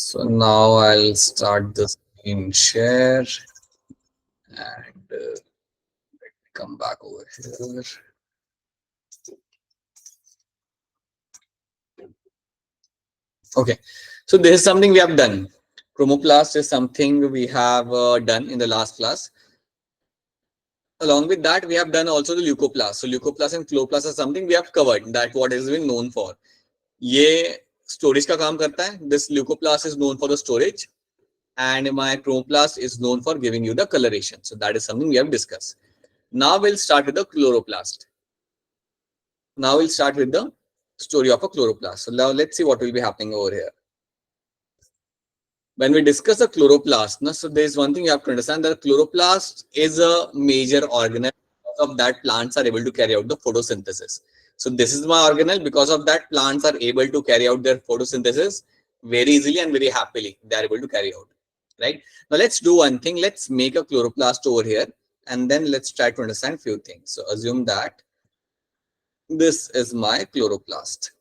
So now I'll start the screen share and come back over here. Okay, so this is something we have done. Chromoplast is something we have done in the last class. Along with that, we have done also the leucoplast. So leucoplast and chloroplast are something we have covered. That what is been known for. ये storage का काम करता है. This leucoplast is known for the storage, and my chromoplast is known for giving you the coloration. So that is something we have discussed. Now we'll start with the chloroplast. Now we'll start with the story of a chloroplast. So now let's see what will be happening over here. When we discuss the chloroplast, so there is one thing you have to understand, that chloroplast is a major organelle. Because of that, plants are able to carry out the photosynthesis. So this is my organelle. Because of that, plants are able to carry out their photosynthesis very easily and very happily. They are able to carry out. Right? Now let's do one thing. Let's make a chloroplast over here, and then let's try to understand few things. So assume that this is my chloroplast.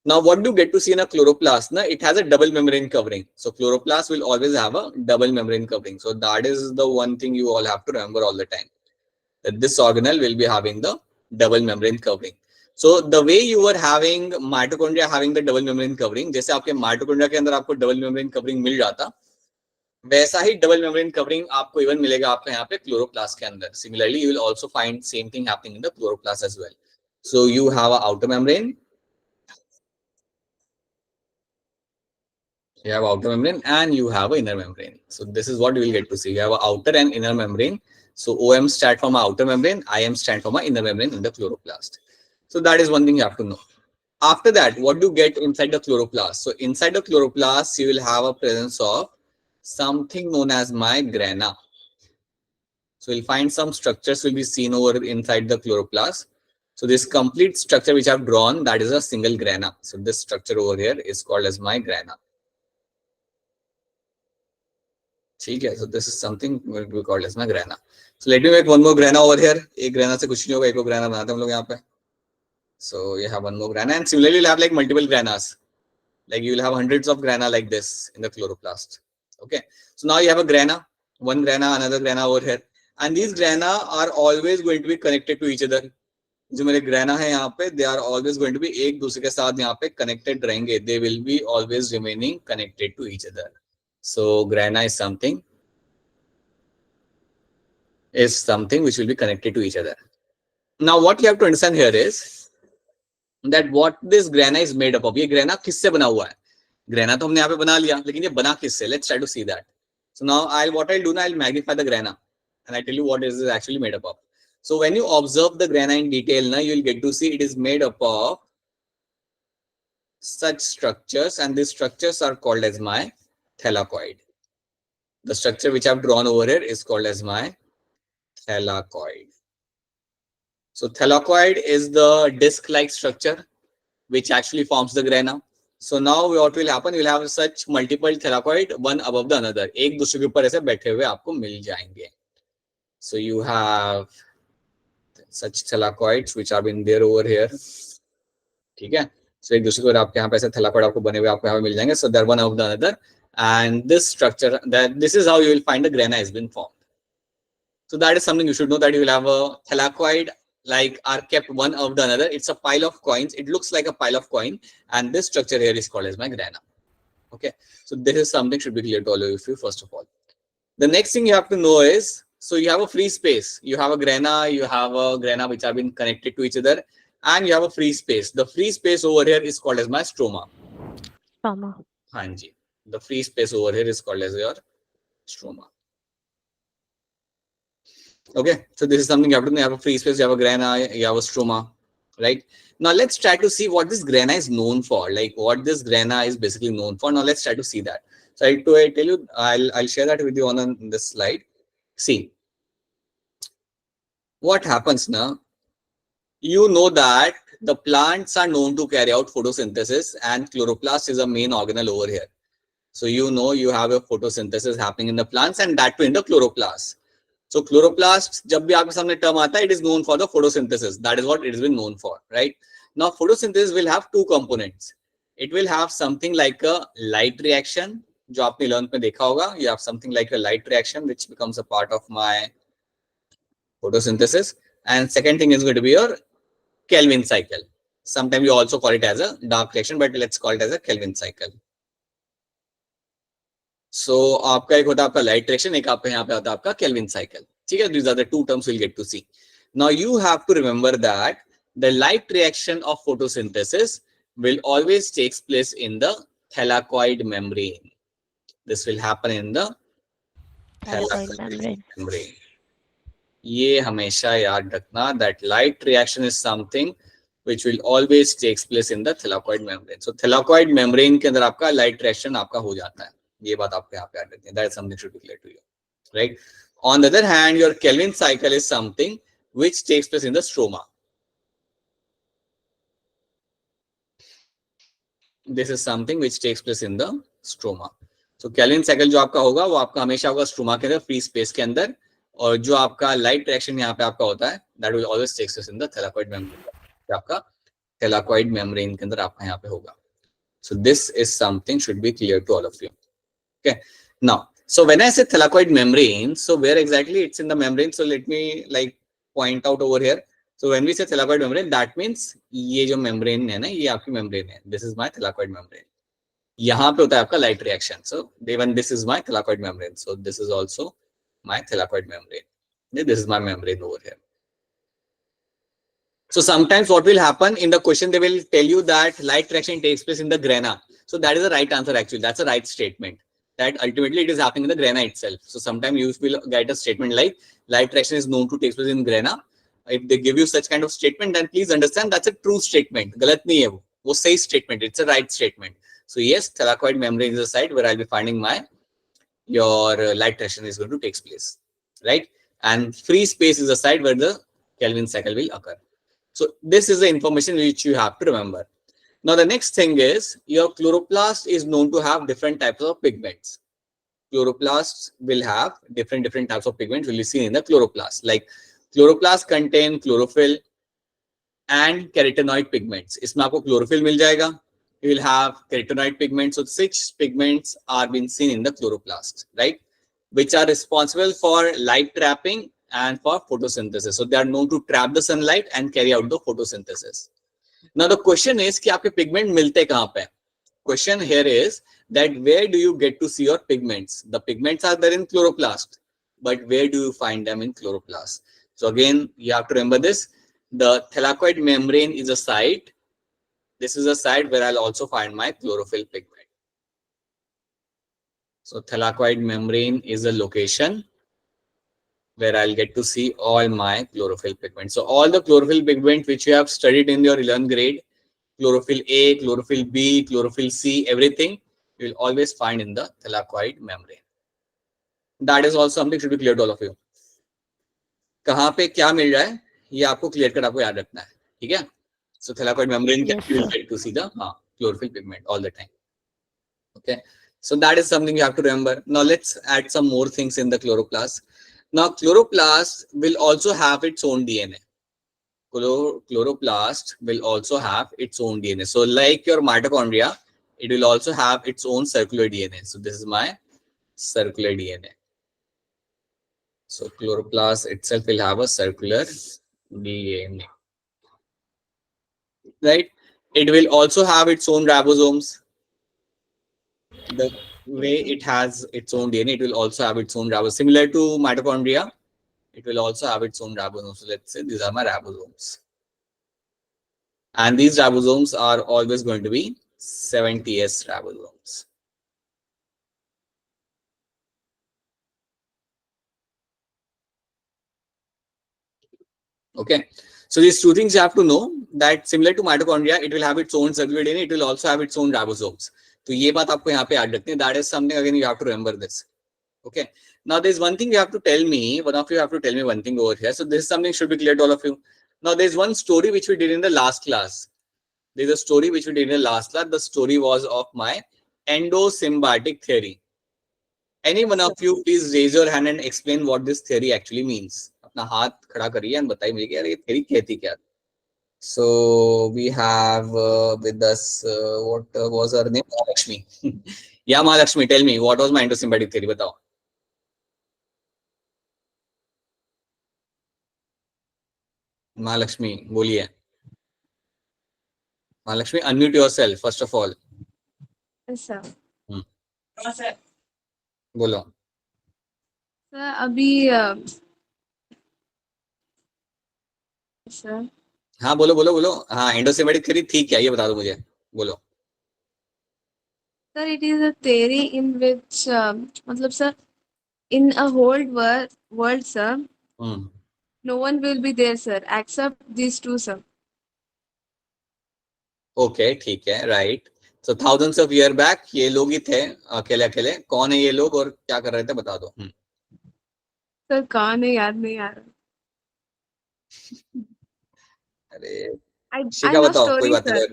Now, what do you get to see in a chloroplast? It has a double membrane covering. So chloroplast will always have a double membrane covering. So that is the one thing you all have to remember all the time, that this organelle will be having the double membrane covering. So the way you were having mitochondria having the double membrane covering, जैसे आपके mitochondria के अंदर आपको double membrane covering मिल जाता, वैसा ही double membrane covering आपको even मिलेगा आपको यहाँ पे chloroplast के अंदर. Similarly, you will also find same thing happening in the chloroplast as well. So you have an outer membrane. You have outer membrane and you have an inner membrane. So this is what you will get to see. You have an outer and inner membrane. So OM stand for my outer membrane, IM stand for my inner membrane in the chloroplast. So that is one thing you have to know. After that, what do you get inside the chloroplast? So inside the chloroplast, you will have a presence of something known as my grana. So you'll find some structures will be seen over inside the chloroplast. So this complete structure which I've drawn, that is a single grana. So this structure over here is called as my grana. Okay, so this is something we call as my grana. So let me make one more grana over here. एक grana से कुछ नहीं होगा, एक और grana बनाते हैं हम लोग यहाँ पे. So you have one more grana, and similarly you'll have like multiple granas. Like you will have hundreds of grana like this in the chloroplast. Okay, so now you have a grana, one grana, another grana over here, and these grana are always going to be connected to each other. जो मेरे grana है यहाँ पे, they are always going to be एक दूसरे के साथ यहाँ पे connected रहेंगे. They will be always remaining connected to each other. So grana is something which will be connected to each other. Now what you have to understand here is that what this grana is made up of. ये grana किससे बना हुआ है? Grana तो हमने यहाँ पे बना लिया, लेकिन ये बना किससे? Let's try to see that. So now what I'll do now, I'll magnify the grana and I tell you what is it actually made up of. So when you observe the grana in detail, now you will get to see it is made up of such structures, and these structures are called as my thylakoid. The structure which I've drawn over here is called as my thylakoid. So thylakoid is the disc-like structure which actually forms the grana. So now what will happen? You'll have such multiple thylakoid, one above the another. एक दूसरे के ऊपर ऐसे बैठे हुए आपको मिल जाएंगे. So you have such thylakoids which have been there over here. ठीक है? So एक दूसरे के ऊपर आपके यहाँ पे ऐसे thylakoid आपको बने हुए आपको यहाँ पे मिल जाएंगे. So they're one above the another. And this structure, this is how you will find the grana has been formed. So that is something you should know, that you will have a thylakoid like are kept one of the another. It's a pile of coins. It looks like a pile of coin, and this structure here is called as my grana. Okay, so this is something should be clear to all of you first of all. The next thing you have to know is, so you have a free space. You have a grana which have been connected to each other, and you have a free space. The free space over here is called as my stroma. Stroma. Hanji. The free space over here is called as your stroma. Okay, so this is something you have to know. You have a free space, you have a grana, you have a stroma, right? Now let's try to see what this grana is known for, like what this grana is basically known for. Now let's try to see that. So I tell you, I'll share that with you on this slide. See, what happens now? You know that the plants are known to carry out photosynthesis, and chloroplast is a main organelle over here. So you know you have a photosynthesis happening in the plants, and that too in the chloroplast. So chloroplast, जब भी आपके सामने term आता है, it is known for the photosynthesis. That is what it has been known for, right? Now photosynthesis will have two components. it will have something like a light reaction, जो आपने 11th में देखा होगा. You have something like a light reaction which becomes a part of my photosynthesis. And second thing is going to be your Kelvin cycle. Sometimes you also call it as a dark reaction, but let's call it as a Kelvin cycle. So आपका एक होता है आपका light reaction, एक आपका यहाँ पे होता है आपका Kelvin cycle. ठीक है, these are the two terms we'll get to see. Now you have to remember that the light reaction of photosynthesis will always takes place in the thylakoid membrane. This will happen in the thylakoid membrane. ये हमेशा याद रखना that light reaction is something which will always takes place in the thylakoid membrane. So thylakoid membrane के अंदर आपका light reaction आपका हो जाता है. ये बात आपको यहाँ पे याद रखनी है. That is something should be clear to you, right? On the other hand, your Kelvin cycle is something which takes place in the stroma. This is something which takes place in the stroma. So Kelvin cycle जो आपका होगा वो आपका हमेशा होगा stroma के अंदर, free space के अंदर, और जो आपका लाइट रिएक्शन यहाँ पे आपका होता है that will always takes place in the thylakoid membrane. आपका thylakoid membrane के अंदर आपका यहाँ पे होगा. So this is something should be clear to all of you. Okay. Now, so when I say thylakoid membrane, so where exactly it's in the membrane? So let me like point out over here. So when we say thylakoid membrane, that means ये जो membrane है ना, ये आपकी membrane है. This is my thylakoid membrane. यहाँ पे होता है आपका light reaction. So even this is my thylakoid membrane. So this is also my thylakoid membrane. This is my membrane over here. So sometimes what will happen in the question, they will tell you that light reaction takes place in the grana. So that is the right answer actually. That's a right statement. That ultimately it is happening in the grana itself. So sometimes you will get a statement like light reaction is known to take place in grana. If they give you such kind of statement, then please understand that's a true statement. गलत नहीं है वो सही statement. It's a right statement. So yes, thylakoid membrane is the site where I'll be finding your light reaction is going to take place, right? And free space is the site where the Kelvin cycle will occur. So this is the information which you have to remember. Now the next thing is your chloroplast is known to have different types of pigments. Chloroplasts will have different types of pigments will be seen in the chloroplast. Like chloroplast contain chlorophyll and carotenoid pigments. इसमें आपको chlorophyll मिल जाएगा. You will have carotenoid pigments. So 6 pigments are being seen in the chloroplast, right? Which are responsible for light trapping and for photosynthesis. So they are known to trap the sunlight and carry out the photosynthesis. Now the question is कि आपके pigment मिलते कहाँ पे? Question here is that where do you get to see your pigments? The pigments are there in chloroplast, but where do you find them in chloroplast? So again, you have to remember this. The thylakoid membrane is a site. This is a site where I'll also find my chlorophyll pigment. So thylakoid membrane is a location where I'll get to see all my chlorophyll pigment. So all the chlorophyll pigment which you have studied in your 11th grade, chlorophyll A, chlorophyll B, chlorophyll C, everything you will always find in the thylakoid membrane. That is also something should be clear to all of you. कहाँ पे क्या मिल रहा है ये आपको clear कर आपको याद रखना है, ठीक है? So thylakoid membrane you will get to see the chlorophyll pigment all the time. Okay, so that is something you have to remember. Now let's add some more things in the chloroplast. Now chloroplast will also have its own DNA. Chloroplast will also have its own DNA. So like your mitochondria, it will also have its own circular DNA. So this is my circular DNA. So chloroplast itself will have a circular DNA, right? It will also have its own ribosomes. The way it has its own DNA, it will also have its own ribosomes. Similar to mitochondria, it will also have its own ribosomes. So let's say these are my ribosomes. And these ribosomes are always going to be 70S ribosomes. Okay, so these two things you have to know that similar to mitochondria, it will have its own circular DNA, it will also have its own ribosomes. तो ये बात आपको यहाँ पे याद रखनी है. That is something again you have to remember this. Okay, now there's one thing you have to tell me. One of you have to tell me one thing over here. So this is something should be clear to all of you. Now there's one story which we did in the last class. There's a story which we did in the last class. The story was of my endosymbiotic theory. Any one of you please raise your hand and explain what this theory actually means. अपना हाथ खड़ा करिए and बताइए मुझे कि यार ये theory कहती क्या? So we have with us, what was her name? Mahalakshmi. Yeah, Mahalakshmi, tell me, what was my endosymbiotic theory? Batao. Mahalakshmi, बोलिए. Mahalakshmi, unmute yourself, first of all. Yes, sir. बोलो. Sir अभी sir हाँ बोलो बोलो बोलो. हाँ, endosymbiotic theory थी क्या, ये बता दो मुझे. बोलो. sir, it is a theory in which मतलब sir, in a whole world sir, no one will be there sir except these two sir. Okay, ठीक है, right. So thousands of year back ये लोग ही थे अकेले अकेले. कौन है ये लोग और क्या कर रहे थे, बता दो. सर कौन है याद नहीं आ रहा. अरे I शिखा know बताओ, कोई story बात sir. नहीं.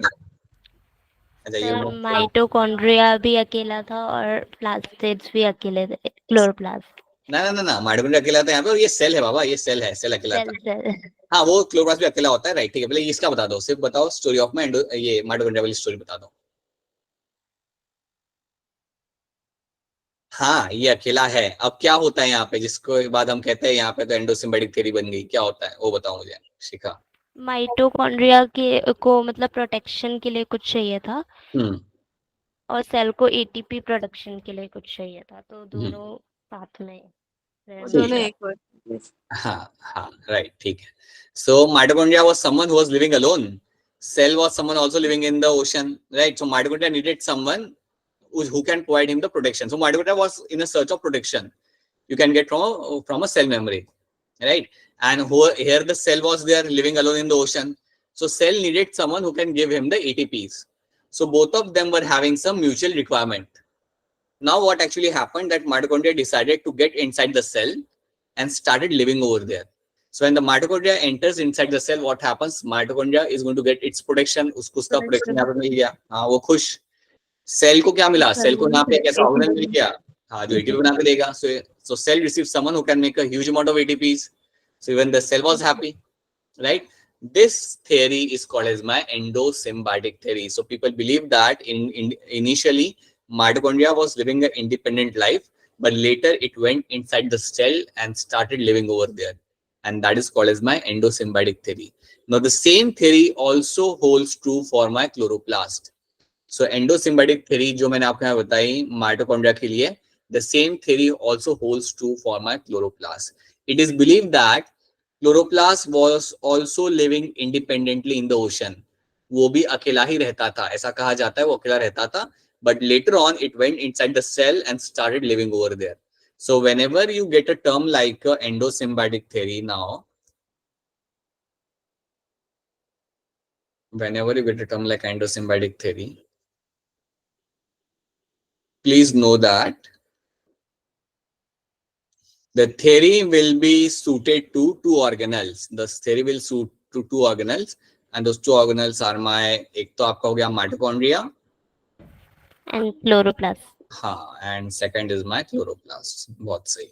अच्छा, ये सर माइटोकॉन्ड्रिया भी अकेला था और प्लास्टिड्स भी अकेले थे, क्लोरोप्लास्ट. ना ना ना ना, माइटोकॉन्ड्रिया अकेला था यहाँ पे, और ये सेल है बाबा, ये सेल है, सेल अकेला था. सेल. हाँ, वो क्लोरोप्लास्ट भी अकेला होता है, राइट. ठीक है, पहले इसका बता दो, सिर्फ बताओ स्टोरी ऑफ माई ये माइटोकॉन्ड्रिया वाली स्टोरी बता दो. हाँ, ये अकेला है. अब क्या होता है यहाँ पे, जिसको बाद हम कहते हैं यहाँ पे तो एंडोसिम्बाइटिक थ्योरी बन गई, क्या होता है वो बताओ मुझे शिखा. माइटोकॉन्ड्रिया के को मतलब प्रोटेक्शन के लिए कुछ चाहिए था और सेल को एटीपी प्रोडक्शन के लिए कुछ चाहिए था, तो दोनों साथ में दोनों एक बार. हाँ हाँ, राइट, ठीक है. So mitochondria was someone who was living alone. Cell was someone also living in the ocean, right? So mitochondria needed someone who can provide him the protection. So mitochondria was in a search of protection. You can get from a cell memory, right? And here the cell was there living alone in the ocean. So cell needed someone who can give him the ATPs. So both of them were having some mutual requirement. Now what actually happened, that mitochondria decided to get inside the cell and started living over there. So when the mitochondria enters inside the cell, what happens? Mitochondria is going to get its protection. उसका protection यहाँ पे मिल गया. हाँ, वो खुश. Cell को क्या मिला? सेल को यहाँ पे एक ऐसा ऑर्गेनल मिल गया, हाँ, जो एटीपी बना के देगा. So cell receives someone who can make a huge amount of ATPs. So even the cell was happy, right? This theory is called as my endosymbiotic theory. So people believe that initially mitochondria was living an independent life, but later it went inside the cell and started living over there. And that is called as my endosymbiotic theory. Now the same theory also holds true for my chloroplast. So endosymbiotic theory जो मैंने आपको यहाँ बताई mitochondria के लिए, the same theory also holds true for my chloroplast. It is believed that chloroplast was also living independently in the ocean. वो भी अकेला ही रहता था, ऐसा कहा जाता है, वो अकेला रहता था. But later on, it went inside the cell and started living over there. So whenever you get a term like endosymbiotic theory now, whenever you get a term like endosymbiotic theory, please know that the theory will be suited to two organelles. The theory will suit to two organelles, and those two organelles are my, एक तो आपका हो गया mitochondria and chloroplast. हाँ, and second is my chloroplast. बहुत सही.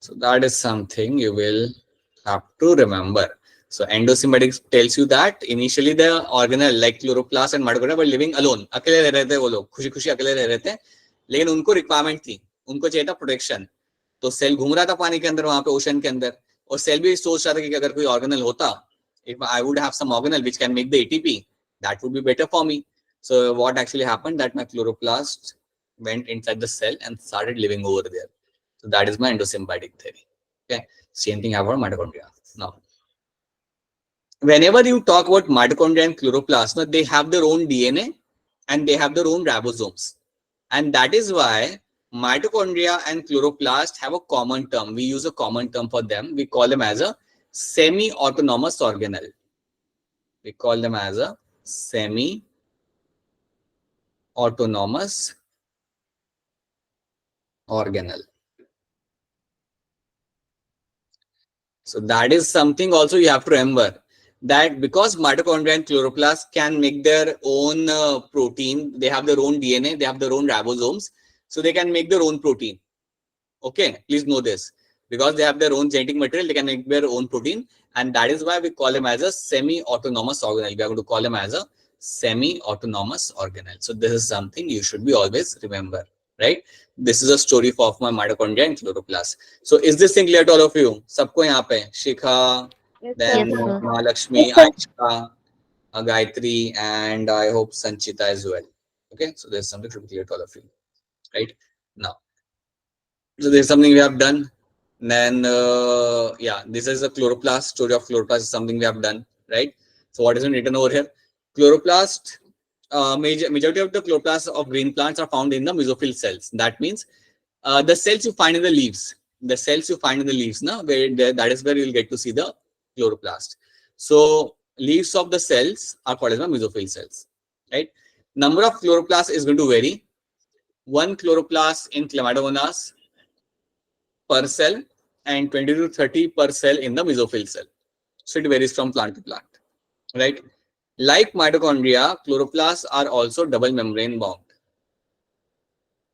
So that is something you will have to remember. So endosymbiotic tells you that initially the organelle like chloroplast and mitochondria were living alone. अकेले रह रहे थे वो लोग, खुशी खुशी अकेले रह रहे थे, लेकिन उनको रिक्वायरमेंट थी, उनको चाहिए था प्रोटेक्शन. तो सेल घूम रहा था पानी के अंदर, वहां पे ओशन के अंदर, और सेल भी सोच रहा था कि अगर कोई ऑर्गेनल होता, if I would have some organelle which can make the ATP, that would be better for me. So what actually happened, that my chloroplast went inside the cell and started living over there. So that is my endosymbiotic theory. Okay, same thing about mitochondria. Now, whenever you talk about mitochondria and chloroplast, they have their own DNA and they have their own ribosomes, and that is why mitochondria and chloroplast have a common term. We use a common term for them. We call them as a semi-autonomous organelle. We call them as a semi-autonomous organelle. So that is something also you have to remember, that because mitochondria and chloroplast can make their own protein, they have their own DNA, they have their own ribosomes, so they can make their own protein. Okay, please know this. Because they have their own genetic material, they can make their own protein. and that is why we call him as a semi-autonomous organelle. We are going to call him as a semi-autonomous organelle. So this is something you should be always remember, right? This is a story of my mitochondria and chloroplast. So is this thing clear to all of you? Sabko yahan pe? Shikha, Yes, then Yes, sir. sir. Mahalakshmi, Yes, sir. Aisha, Gayatri, and I hope Sanchita as well. Okay, so there's something to be clear to all of you, right? Now, so there's something we have done. Then, yeah, this is a chloroplast. Story of chloroplast is something we have done, right? So what is written over here? Chloroplast, majority of the chloroplasts of green plants are found in the mesophyll cells. That means the cells you find in the leaves. The cells you find in the leaves, now that is where you'll get to see the chloroplast. So leaves of the cells are called as the mesophyll cells, right? Number of chloroplasts is going to vary. One chloroplast in Chlamydomonas per cell and 20 to 30 per cell in the mesophyll cell. So it varies from plant to plant, right? Like mitochondria, chloroplasts are also double membrane bound.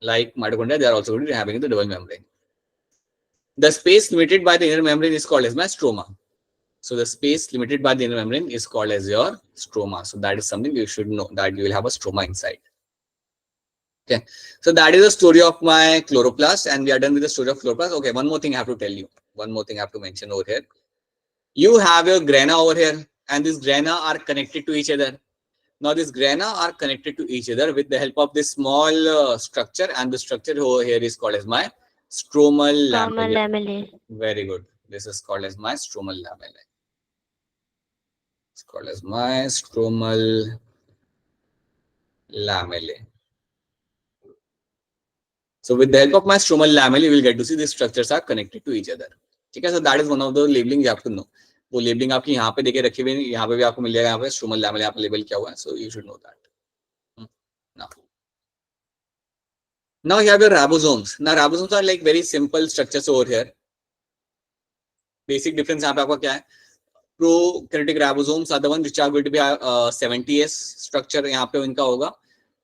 Like mitochondria, they are also going to be having the double membrane. The space limited by the inner membrane is called as my stroma. So the space limited by the inner membrane is called as your stroma. So that is something you should know, that you will have a stroma inside. Okay, so that is the story of my chloroplast, and we are done with the story of chloroplast. Okay, one more thing I have to tell you. One more thing I have to mention over here. You have your grana over here, and these grana are connected to each other. Now these grana are connected to each other with the help of this small structure, and the structure over here is called as my stromal Stromal lamellae. lamellae. Very good. This is called as my stromal lamellae. It's called as my stromal lamellae. So with the help of my stromal lamellae, you will get to see these structures are connected to each other. ठीक है, so that is one of the labeling you have to know. वो labeling आपकी यहाँ पे देखे रखी हुई है, यहाँ पे भी आपको मिल जाएगा, यहाँ पे stromal lamellae यहाँ पे label किया हुआ है, so you should know that. Now you have your ribosomes. Now ribosomes are like very simple structures over here. Basic difference यहाँ पे आपका क्या है? Prokaryotic ribosomes are the ones which are going to be 70s structure. यहाँ पे इनका होगा.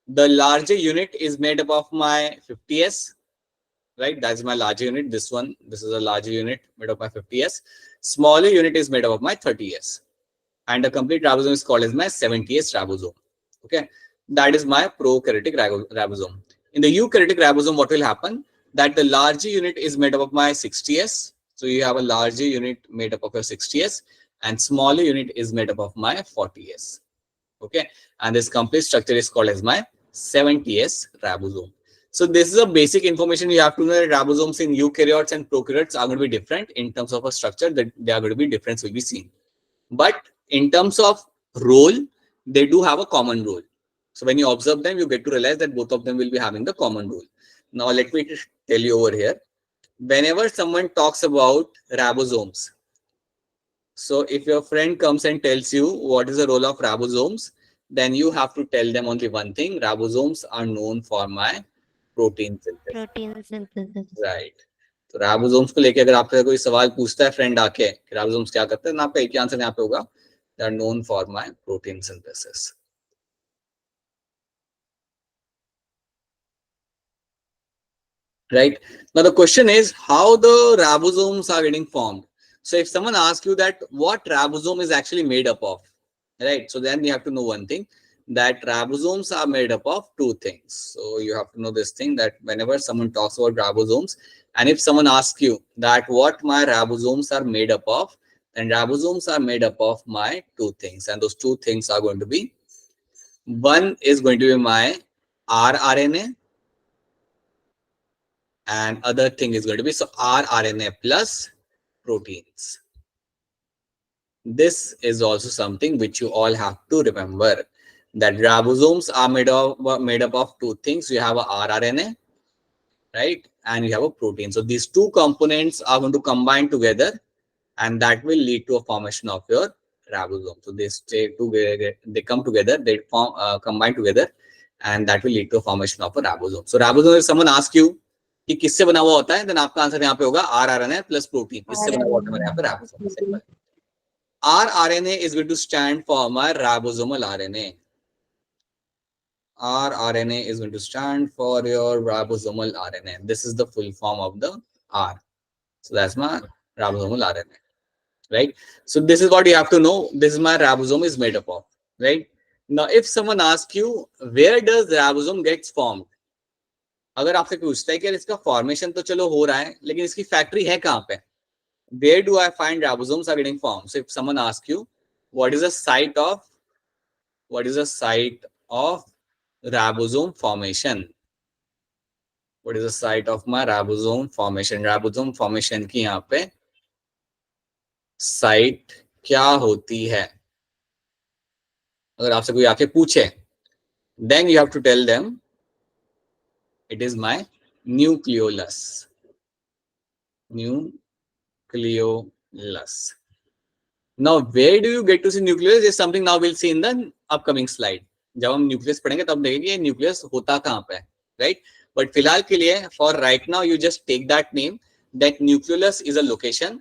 The larger unit is made up of my 50s, right? That's my larger unit. This one, this is a larger unit made up of my 50s. Smaller unit is made up of my 30s, and a complete ribosome is called as my 70s ribosome. Okay, that is my prokaryotic ribosome. In the eukaryotic ribosome, what will happen? That the larger unit is made up of my 60s. So you have a larger unit made up of your 60s, and smaller unit is made up of my 40s. Okay, and this complete structure is called as my 70s ribosome. So this is a basic information you have to know, that ribosomes in eukaryotes and prokaryotes are going to be different in terms of a structure, that they are going to be difference will be seen. But in terms of role, they do have a common role. So when you observe them, you get to realize that both of them will be having the common role. Now let me tell you over here. Whenever someone talks about ribosomes, so if your friend comes and tells you what is the role of ribosomes, then you have to tell them only one thing: ribosomes are known for my protein synthesis. Protein synthesis. Right. तो ribosomes को लेके अगर आपसे कोई सवाल पूछता है friend आके कि राइबोसोम्स क्या करते हैं, ना आपका एक ही आंसर यहाँ पे होगा, they are known for my protein synthesis. Right. Now the question is how the ribosomes are getting formed. So if someone asks you that what ribosome is actually made up of, right? So then you have to know one thing, that ribosomes are made up of two things. So you have to know this thing, that whenever someone talks about ribosomes, and if someone asks you that what my ribosomes are made up of, then ribosomes are made up of my two things, and those two things are going to be, one is going to be my rRNA, and other thing is going to be so rRNA plus proteins. This is also something which you all have to remember, that ribosomes are made up of two things. You have a rRNA, right, and you have a protein. So these two components are going to combine together, and that will lead to a formation of your ribosome. So they stay together, they come together, they form combine together, and that will lead to a formation of a ribosome. So ribosome, if someone asks you कि किससे बना हुआ होता है, then आपका answer यहाँ पे होगा rRNA प्लस प्रोटीन. इससे बना हुआ होता है मेरे यहाँ पे ribosome. Simple. rRNA is going to stand for my ribosomal RNA. rRNA is going to stand for your ribosomal RNA. This is the full form of the R. So that's my ribosomal RNA. right? So this is what you have to know. This is my ribosome is made up of, right? Now, if someone asks you, where does ribosome gets formed? अगर आपसे पूछता है कि इसका formation तो चलो हो रहा है, लेकिन इसकी फैक्ट्री है कहाँ पे? Where do I find ribosomes are getting formed? So if someone asks you, what is the site of ribosome formation? What is the site of my ribosome formation? Ribosome formation की यहाँ पे site क्या होती है? अगर आपसे कोई आके पूछे, then you have to tell them it is my nucleolus. Nucleolus. Now, where do you get to see nucleus is something now we'll see in the upcoming slide. जब हम न्यूक्लियस पढ़ेंगे तब देखेंगे ये न्यूक्लियस होता कहाँ पे है, राइट? बट फिलहाल के लिए for right now you just take that name that nucleus is a location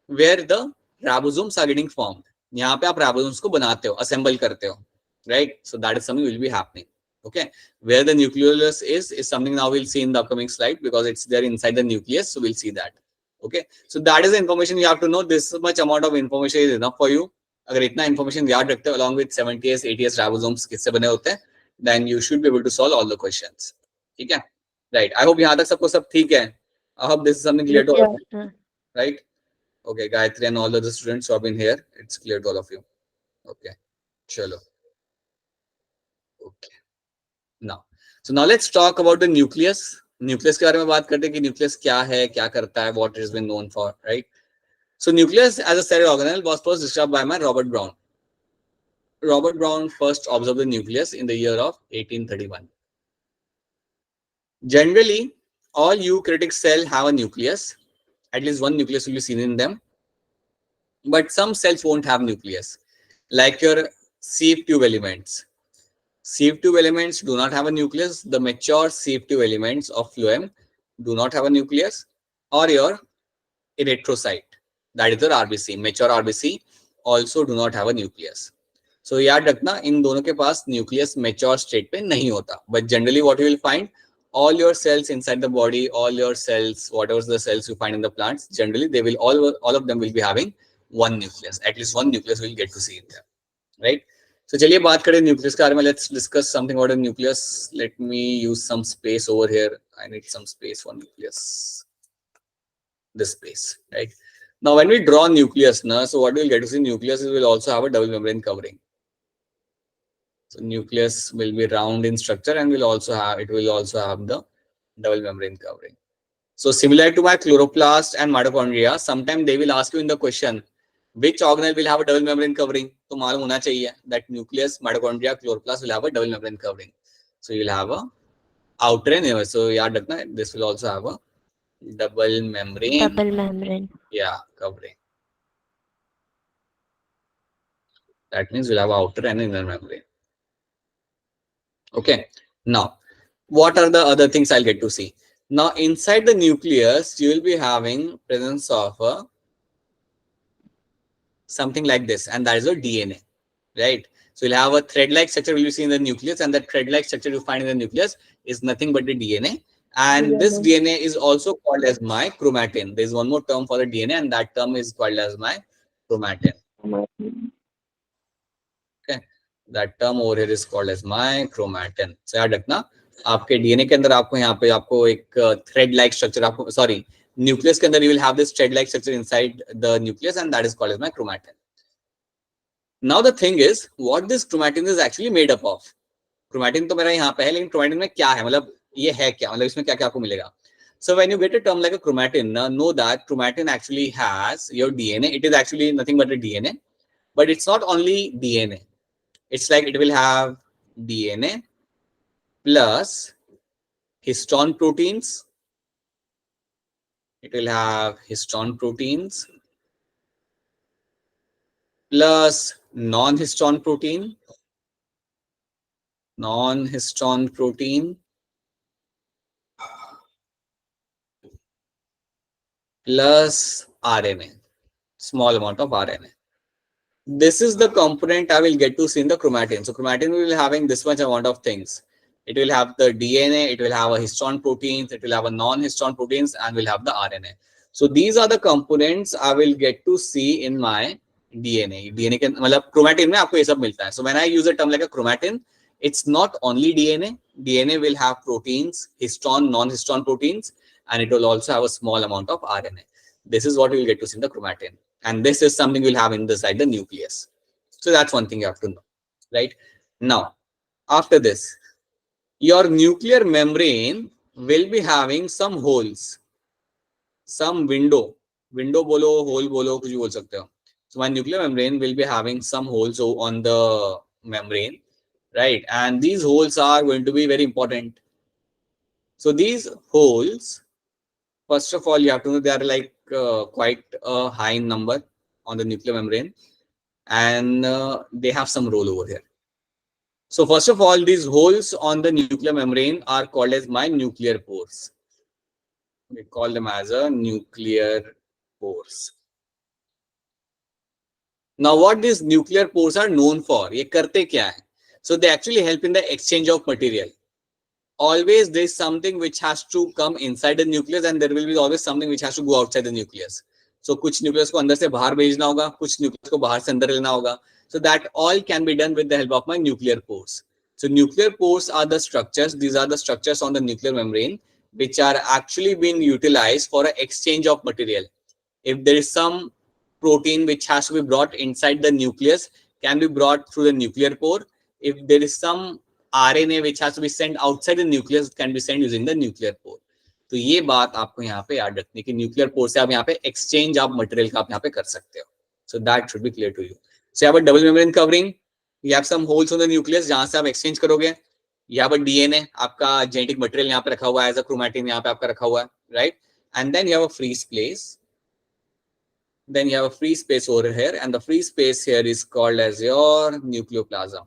where the ribosomes are getting formed. यहाँ पे आप राइबोसोम्स को बनाते हो, असेंबल करते हो, right? So that is something will be happening. Okay, where the nucleolus is something now we'll see in the upcoming slide because it's there inside the nucleus, so we'll see that. Okay, so that is the information you have to know. This much amount of information is enough for you. अगर इतना information याद रखते हो along with 70s 80s ribosomes किससे बने होते हैं, then you should be able to solve all the questions. ठीक है, right? I hope यहाँ तक सबको सब ठीक है. I hope this is something clear to all of you, right? Okay, Gayatri and all the other students who have been here, it's clear to all of you. Okay, chalo. Okay. Now, so now let's talk about the nucleus. Nucleus के बारे में बात करते हैं कि nucleus क्या है, क्या करता है, what it has been known for, right? So nucleus as a cellular organelle was first described by Robert Brown. Robert Brown first observed the nucleus in the year of 1831. Generally, all eukaryotic cells have a nucleus. At least one nucleus will be seen in them. But some cells won't have nucleus, like your sieve tube elements. Sieve tube elements do not have a nucleus. The mature sieve tube elements of phloem do not have a nucleus, or your erythrocyte, that is your RBC. Mature RBC also do not have a nucleus. So याद रखना इन दोनों के पास nucleus mature state पे नहीं होता. But generally what you will find, all your cells inside the body, all your cells, whatever the cells you find in the plants, generally they will all of them will be having one nucleus. At least one nucleus will get to see in there, right? So चलिए बात करें nucleus के बारे में. Let's discuss something about a nucleus. Let me use some space over here. I need some space for nucleus. This space, right? Now when we draw nucleus, so what we'll get to see nucleus will also have a double membrane covering. So nucleus will be round in structure and will also have the double membrane covering. So similar to my chloroplast and mitochondria, sometimes they will ask you in the question, which organelle will have a double membrane covering? तो मालूम होना चाहिए that nucleus, mitochondria, chloroplast will have a double membrane covering. So you'll have a outer and inner. So याद रखना, this will also have a double membrane. Yeah, covering. That means we'll have outer and inner membrane. Okay. Now, what are the other things I'll get to see? Now, inside the nucleus, you will be having presence of a something like this, and that is your DNA, right? So you'll have a thread-like structure will be seen in the nucleus, and that thread-like structure you find in the nucleus is nothing but the DNA. And this DNA is also called as my chromatin. There's one more term for the DNA, and that term is called as my chromatin. Okay, that term over here is called as my chromatin. So याद रखना, आपके DNA के अंदर आपको यहाँ पे आपको एक thread-like structure आपको sorry nucleus के अंदर you will have this thread-like structure inside the nucleus, and that is called as my chromatin. Now the thing is, what this chromatin is actually made up of. Chromatin तो मेरा यहाँ पे है, लेकिन chromatin में क्या है, मतलब ये है क्या, मतलब इसमें क्या क्या आपको मिलेगा. So when you get a term like a chromatin, know that chromatin actually has your DNA. It is actually nothing but a DNA, but it's not only DNA. It's like it will have DNA plus histone proteins. It will have histone proteins plus non-histone protein plus RNA, small amount of RNA. This is the component I will get to see in the chromatin. So chromatin will be having this much amount of things. It will have the DNA, it will have a histone proteins, it will have a non-histone proteins, and will have the RNA. So these are the components I will get to see in my DNA. DNA के मतलब chromatin में आपको ये सब मिलता है. So when I use a term like a chromatin, it's not only DNA. DNA will have proteins, histone, non-histone proteins, and it will also have a small amount of RNA. This is what we will get to see in the chromatin, and this is something we'll have inside the nucleus. So that's one thing you have to know, right? Now, after this, your nuclear membrane will be having some holes, some window bolo, hole bolo, कुछ भी बोल सकते हो. So my nuclear membrane will be having some holes on the membrane, right? And these holes are going to be very important. So these holes, first of all, you have to know they are like quite a high number on the nuclear membrane, and they have some roll over here. So first of all, these holes on the nuclear membrane are called as my nuclear pores. We call them as a nuclear pores. Now, what these nuclear pores are known for? ये करते क्या है? So they actually help in the exchange of material. Always there is something which has to come inside the nucleus, and there will be always something which has to go outside the nucleus. So कुछ nucleus को अंदर से बाहर भेजना होगा, कुछ nucleus को बाहर से अंदर लेना होगा. So that all can be done with the help of my nuclear pores. So nuclear pores are the structures. These are the structures on the nuclear membrane which are actually being utilized for an exchange of material. If there is some protein which has to be brought inside the nucleus, can be brought through the nuclear pore. If there is some RNA which has to be sent outside the nucleus, can be sent using the nuclear pore. तो ये बात आपको यहाँ पे याद रखनी कि nuclear pore से आप यहाँ पे एक्सचेंज ऑफ मटेरियल का आप यहाँ पे कर सकते हो. So that should be clear to you. So you have a double membrane covering. You have some holes on the nucleus जहाँ से आप एक्सचेंज करोगे. You have a DNA, आपका जेनेटिक मटेरियल यहाँ पे रखा हुआ है, एज अ क्रोमैटिन यहाँ पे आपका रखा हुआ है, right? And then you have a free space. Then you have a free space over here, and the free space here is called as your nucleoplasm.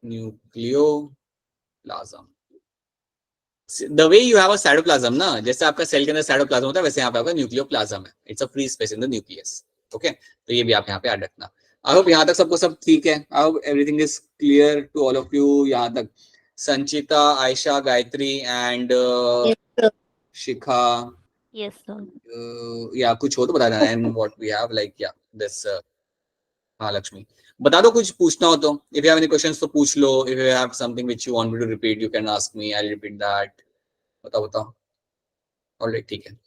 Nucleoplasm. The way you have a cytoplasm ना, जैसे आपका cell के अंदर cytoplasm होता है, वैसे यहाँ पे आपका nucleoplasm है. It's a free space in the nucleus. Okay, तो ये भी आप यहाँ पे याद रखना. I hope यहाँ तक सबको सब ठीक है. I hope everything is clear to all of you. यहाँ तक संचिता, Ayesha, Gayatri and yes, Shikha. yes sir. या कुछ हो तो बता देना. And what we have like yeah this हाँ लक्ष्मी बता दो कुछ पूछना हो तो. If you have any questions तो पूछ लो. If you have something which you want me to repeat, you can ask me. I'll repeat that. बताओ. Alright, ठीक है.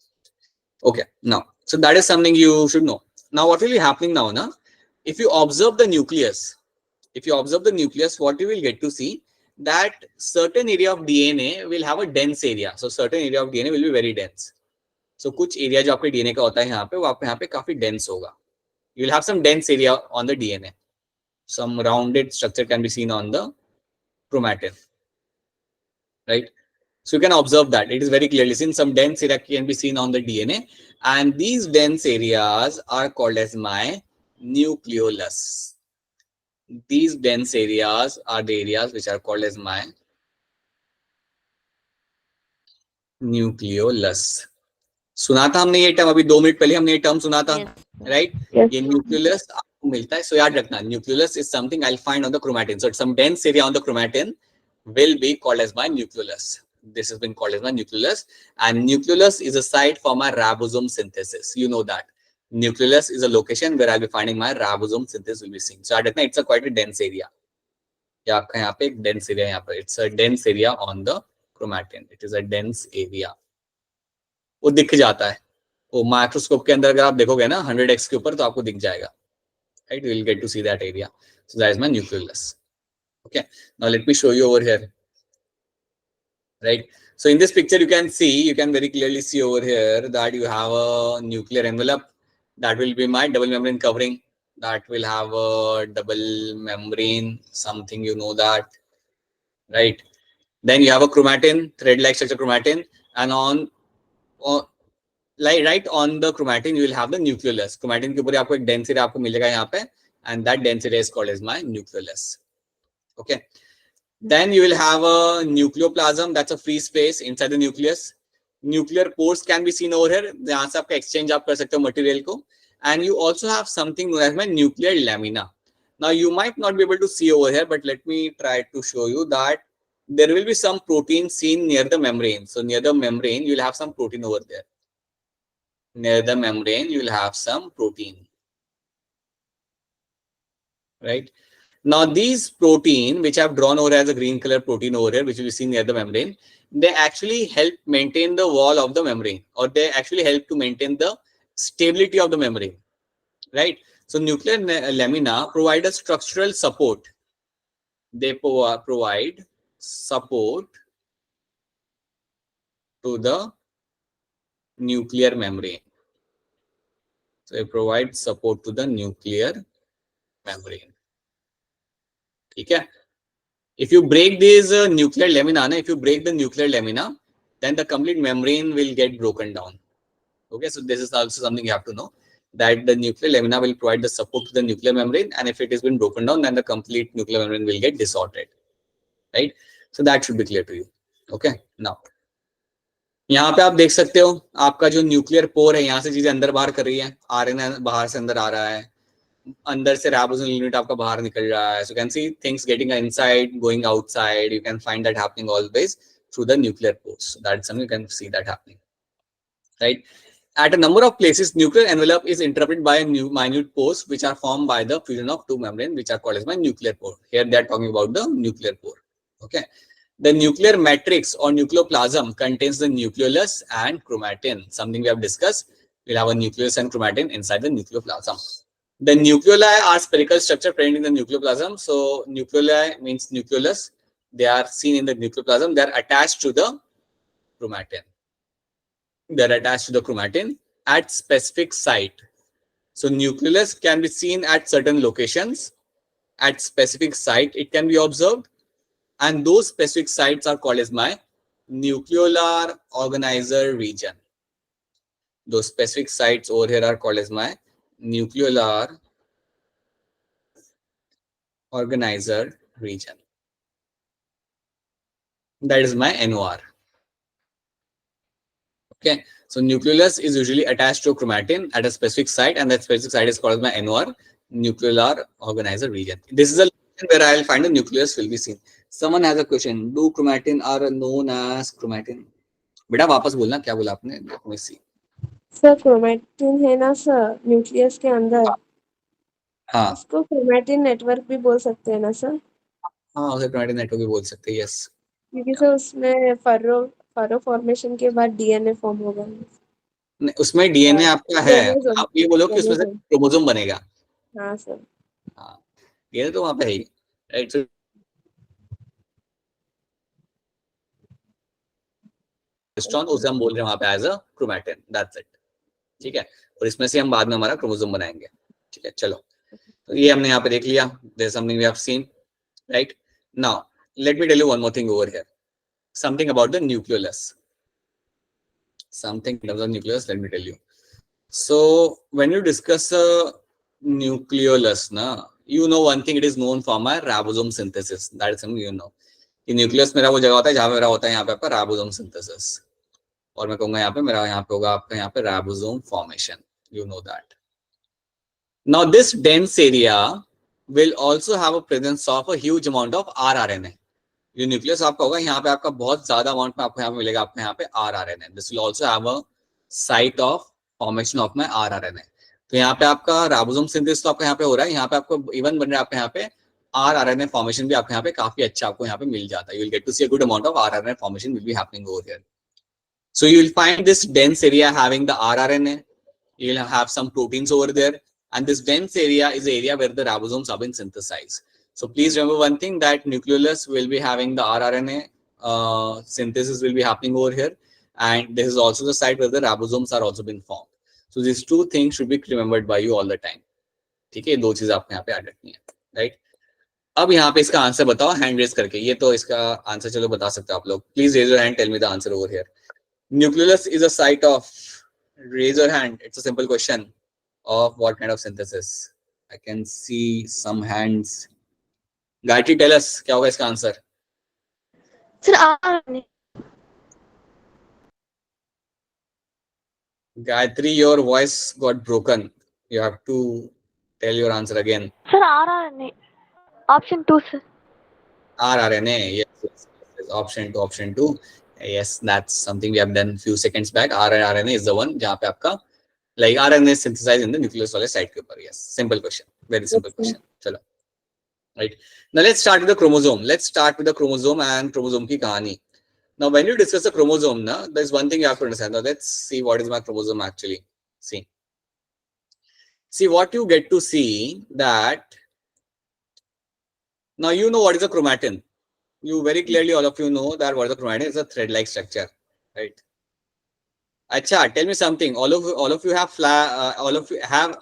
Okay, now so that is something you should know. Now what will be happening now na? If you observe the nucleus, what you will get to see that certain area of DNA will have a dense area. So certain area of DNA will be very dense. So कुछ area जो आपके DNA का होता है यहाँ पे, वो आपके यहाँ पे काफी dense होगा. You will have some dense area on the DNA. Some rounded structure can be seen on the chromatin, right? So you can observe that it is very clearly seen. Some dense area can be seen on the DNA, and these dense areas are called as my nucleolus. These dense areas are the areas which are called as my nucleolus. सुना था हमने ये term, अभी 2 minute पहले हमने ये term सुना था, राइट? ये न्यूक्लियस आपको मिलता है. सो याद रखना, nucleus is something I will find on the chromatin. So some dense area on the chromatin will be called as my nucleolus. This has been called as my nucleolus, and nucleolus is a site for my ribosome synthesis. You know that nucleolus is a location where I'll be finding my ribosome synthesis will be seen. So it's a quite a dense area. या आपका यहाँ पे एक dense area यहाँ पर. It's a dense area on the chromatin. It is a dense area. वो दिख जाता है. वो माइक्रोस्कोप के अंदर अगर आप देखोगे ना 100x के ऊपर तो आपको दिख जाएगा. Right? You will get to see that area. So that is my nucleolus. Okay. Now let me show you over here. Right. So in this picture, you can very clearly see over here that you have a nuclear envelope. That will be my double membrane covering. That will have a double membrane, something you know that, right? Then you have a chromatin, thread-like structure chromatin, and right on the chromatin, you will have the nucleolus. Chromatin के ऊपर आपको एक dense area आपको मिलेगा यहाँ पे, and that dense area is called as my nucleolus. Okay. Then you will have a nucleoplasm. That's a free space inside the nucleus. Nuclear pores can be seen over here. जहाँ से आपका exchange आप कर सकते हो material को. And you also have something known as my nuclear lamina. Now you might not be able to see over here, but let me try to show you that there will be some protein seen near the membrane. So near the membrane, you'll have some protein over there. Near the membrane, you'll have some protein. Right? Now, these protein, which I've drawn over as a green color protein over here, which you will see near the membrane, they actually help maintain the wall of the membrane, or they actually help to maintain the stability of the membrane. Right? So nuclear lamina provide a structural support. They provide support to the nuclear membrane. So they provide support to the nuclear membrane. Okay. If you break this nuclear lamina, if you break the nuclear lamina, then the complete membrane will get broken down. Okay, so this is also something you have to know, that the nuclear lamina will provide the support to the nuclear membrane, and if it has been broken down, then the complete nuclear membrane will get disordered. Right? So that should be clear to you. Okay. Now, यहाँ पे आप देख सकते हो आपका जो nuclear pore है, यहाँ से चीजें अंदर बाहर कर रही है, आरएनए बाहर से अंदर आ रहा है, अंदर से राइबोसोम यूनिट आपका बाहर निकल रहा है. So you can see things getting inside, going outside. You can find that happening always through the nuclear pores. So that's something you can see that happening. Right? At a number of places, nuclear envelope is interrupted by minute pores, which are formed by the fusion of two membranes, which are called as nuclear pore. Here they are talking about the nuclear pore. Okay. The nuclear matrix or nucleoplasm contains the nucleolus and chromatin. Something we have discussed. We'll have a nucleus and chromatin inside the nucleoplasm. The nucleoli are spherical structure present in the nucleoplasm. So nucleoli means nucleolus. They are seen in the nucleoplasm. They are attached to the chromatin. They are attached to the chromatin at specific site. So nucleolus can be seen at certain locations. At specific site, it can be observed. And those specific sites are called as my nucleolar organizer region. Those specific sites over here are called as my nucleolar organizer region. That is my NOR. Okay, so nucleolus is usually attached to chromatin at a specific site, and that specific site is called as my NOR, nucleolar organizer region. This is a location where I will find the nucleus will be seen. Someone has a question: do chromatin are known as chromatin? बेटा वापस बोलना क्या बोला आपने? Let me see. Sir chromatin है ना sir nucleus के अंदर. हाँ. उसको क्रोमैटिन नेटवर्क भी बोल सकते हैं ना सर? हाँ, उसे chromatin नेटवर्क भी बोल सकते हैं. यस. क्योंकि सर उसमें फरो फॉर्मेशन के बाद डीएनए फॉर्म होगा. उसमें डीएनए आपका है. आप ये बोलो कि उसमें से क्रोमोसोम बनेगा. हाँ सर. हाँ, डीएनए तो वहाँ पे है ही. राइट. उसे हम बोल रहे हैं वहां पे as a chromatin. That's it. ठीक है. और इसमें से हम बाद में हमारा क्रोमोसोम बनाएंगे. ठीक है. चलो, तो ये हमने यहाँ पे देख लिया. There is something we have seen. Right. Now let me tell you one more thing over here. Something about the nucleolus. Something in terms of nucleus, let me tell you. So when you discuss nucleolus, you know one thing, it is known for my ribosome synthesis. That is something you know. कि nucleus मेरा वो जगह होता है जहां पे मेरा होता है यहाँ पे आपका राइबोसोम सिंथेसिस, और मैं कहूंगा यहाँ पे मेरा यहाँ पे होगा आपका यहाँ पे ribosome formation. You know that. Now this dense area will also have a presence of a huge amount of rRNA. जो न्यूक्लियस आपका होगा यहाँ पे आपका बहुत ज्यादा अमाउंट में आपको यहाँ पे मिलेगा आपको यहाँ पे rRNA. This will also have a site of formation of my rRNA. तो यहाँ पे आपका राइबोसोम सिंथेसिस तो आपका यहाँ पे हो रहा है. यहाँ पे आपको इवन बन रहा है आपके यहाँ पे rRNA formation भी आपको यहाँ पे काफी अच्छा आपको यहाँ पे मिल जाता है. You will get to see a good amount of rRNA formation will be happening over here. So you will find this dense area having the rRNA. You will have some proteins over there, and this dense area is the area where the ribosomes have been synthesized. So please remember one thing, that nucleolus will be having the rRNA synthesis will be happening over here, and this is also the site where the ribosomes are also been formed. So these two things should be remembered by you all the time. ठीक है, दो चीजें आपको यहाँ पे याद रखनी है. राइट. अब यहाँ पे इसका आंसर बताओ हैंड रेज करके. ये तो इसका आंसर चलो बता सकते हो आप लोग. Please raise your hand, tell me the answer over here. Nucleus is a site of, raise your hand, it's a simple question, of what kind of synthesis? I can see some hands. Gayatri, tell us क्या होगा इसका answer. Sir RNA. Gayatri, your voice got broken. You have to tell your answer again. Sir RNA. Option 2 sir. rRNA. Yes. option 2. Yes, that's something we have done few seconds back. RNA is the one जहाँ पे आपका like RNA is synthesized in the nucleus वाले site के ऊपर. Yes, simple question, very simple question. चलो, right. Now let's start with the chromosome. Let's start with the chromosome and chromosome की कहानी. Now when you discuss the chromosome, na, there's one thing you have to understand. Now let's see what is my chromosome actually. See what you get to see that now you know what is a chromatin. You very clearly, all of you know that what is a chromatin is a thread-like structure, right? Acha, tell me something. All of you have flied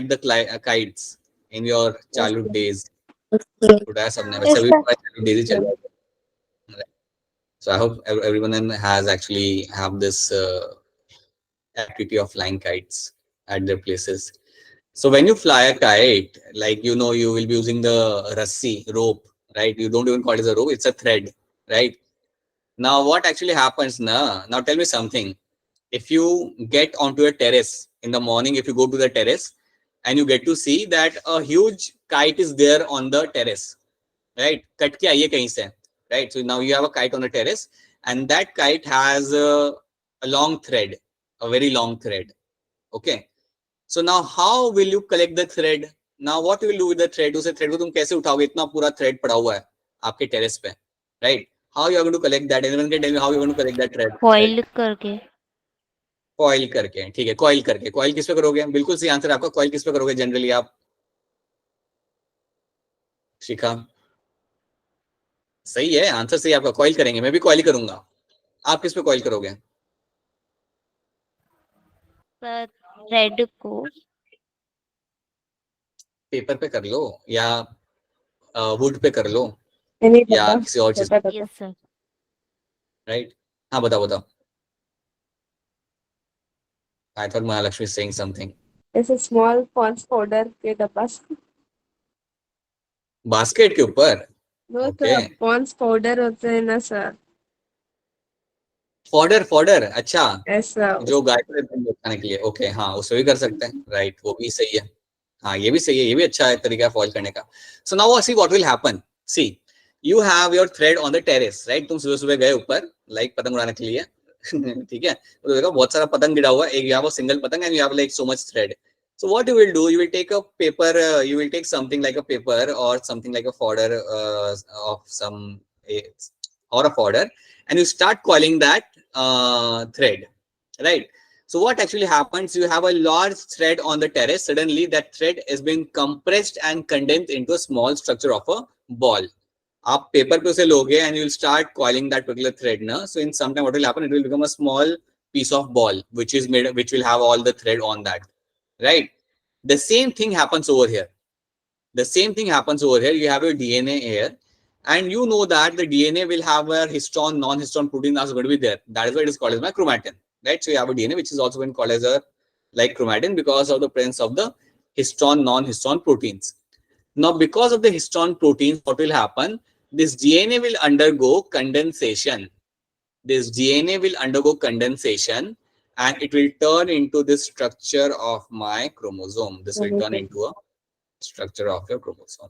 the kites in your childhood days. So I hope everyone has actually have this activity of flying kites at their places. So when you fly a kite, like you know, you will be using the rassi rope, right? You don't even call it as a rope; it's a thread, right? Now, what actually happens now? Now, tell me something. If you get onto a terrace in the morning, if you go to the terrace and you get to see that a huge kite is there on the terrace, right? Cut ke aaye kahin se, right? So now you have a kite on the terrace, and that kite has a long thread, a very long thread. Okay. So now how will you collect the thread? Now what you will do with the thread? उसे thread को तुम कैसे उठाओगे? इतना पूरा thread पड़ा हुआ है आपके terrace पे, right? How you are going to collect that? Anyone can tell me how you are going to collect that thread? Coil करके. Coil करके, ठीक है, coil करके. Coil किस पे करोगे? बिल्कुल सही आंसर आपका. Coil किस पे करोगे जनरली आप? शिखा, सही है, आंसर सही आपका. Coil करेंगे, मैं भी coil ही करूंगा. आप किस पे coil करोगे? थ्रेड को पेपर पे कर लो या वुड पे कर लो या किसी और चीज. Yes sir. राइट, हाँ बताओ बताओ. I thought Mahalakshmi is saying something. It's a small Pond's powder के डब्बा. बास्केट के ऊपर. No Okay. sir, Pond's powder होते हैं ना सर. फॉडर अच्छा. Yes sir. जो गाय को देते हैं खाने के लिए. ओके, हाँ उससे भी कर सकते हैं. राइट, वो भी सही है. हाँ ये भी सही है, ये भी अच्छा है तरीका फॉल करने का. So now see what will happen. See you have your thread on the terrace, right? तुम सुबह सुबह गए ऊपर लाइक पतंग उड़ाने के लिए. ठीक है, तो देखो बहुत सारा पतंग गिरा हुआ है. एक यहाँ पर सिंगल पतंग and you have like so much thread. So what you will do, you will take a paper, you will take something like a paper or something like a fodder of some or a fodder, and you start coiling that thread, right? So what actually happens, you have a large thread on the terrace. Suddenly that thread has been compressed and condensed into a small structure of a ball. आप paper पे उसे लोगे and you will start coiling that particular thread na. So in some time what will happen, it will become a small piece of ball which will have all the thread on that, right? The same thing happens over here. You have your DNA here, and you know that the DNA will have a histone, non-histone protein that's going to be there. That is why it is called as my chromatin, right? So you have a DNA which is also been called as a like chromatin because of the presence of the histone, non-histone proteins. Now because of the histone proteins, what will happen? This DNA will undergo condensation. And it will turn into this structure of my chromosome. This will turn into a structure of your chromosome.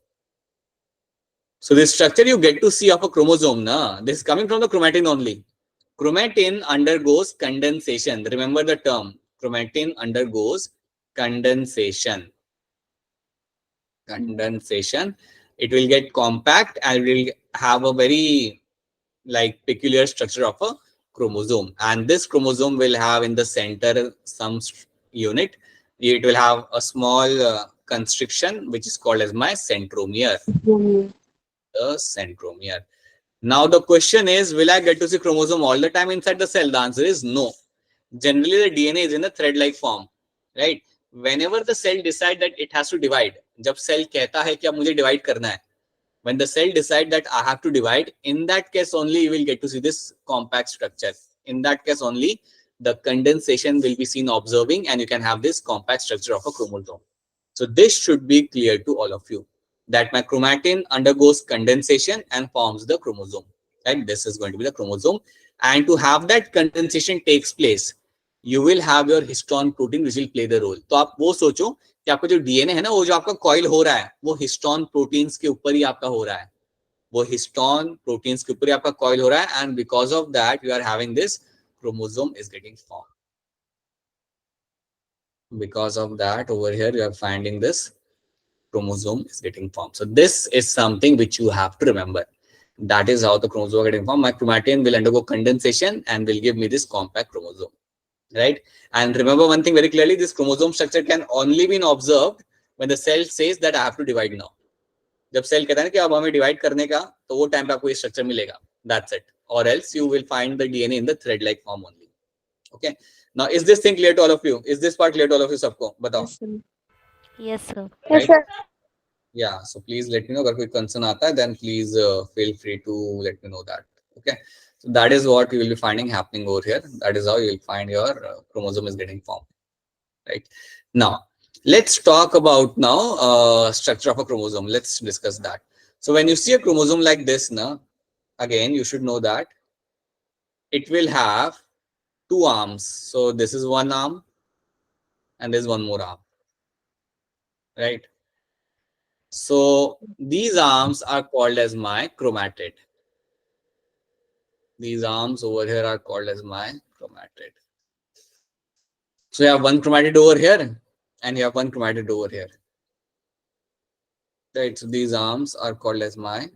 So this structure you get to see of a chromosome, na, this is coming from the chromatin only. Chromatin undergoes condensation. Remember the term. Chromatin undergoes condensation. It will get compact and will have a very like peculiar structure of a chromosome, and this chromosome will have in the center some unit. It will have a small constriction which is called as my centromere. The centromere. Now the question is, will I get to see chromosome all the time inside the cell? The answer is no. Generally the DNA is in a thread-like form, right? Whenever the cell decides that it has to divide, जब cell कहता है कि अब मुझे divide करना है, when the cell decides that I have to divide, in that case only you will get to see this compact structure. In that case only the condensation will be seen observing and you can have this compact structure of a chromosome. So this should be clear to all of you that my chromatin undergoes condensation and forms the chromosome. Right? This is going to be the chromosome, and to have that condensation takes place, you will have your histone protein which will play the role. तो आप वो सोचो कि आपका जो DNA है ना, वो जो आपका कॉइल हो रहा है वो हिस्टोन प्रोटीन्स के ऊपर ही आपका हो रहा है. वो हिस्टोन प्रोटीन्स के ऊपर ही आपका कॉइल हो रहा है, and because of that you are having this chromosome is getting form. Because of that, over here you are finding this chromosome is getting formed. So this is something which you have to remember. That is how the chromosome are getting formed. My chromatin will undergo condensation and will give me this compact chromosome, right? And remember one thing very clearly: this chromosome structure can only be observed when the cell says that I have to divide now. जब cell कहता है ना कि अब हमें divide करने का, तो वो टाइम पे आपको ये स्ट्रक्चर मिलेगा. That's it. Or else you will find the DNA in the thread-like form only. Okay. Now, is this thing clear to all of you? Is this part clear to all of you? सबको बताओ. Yes sir. Yes sir. Yeah. So please let me know अगर कोई concern आता है, then please feel free to let me know that. Okay. So that is what you will be finding happening over here. That is how you will find your chromosome is getting formed. Right. Now, let's talk about now structure of a chromosome. Let's discuss that. So when you see a chromosome like this, now again you should know that it will have two arms. So this is one arm and there's one more arm, right? So these arms are called as my chromatid. These arms over here are called as my chromatid. So you have one chromatid over here and you have one chromatid over here. Right, so these arms are called as my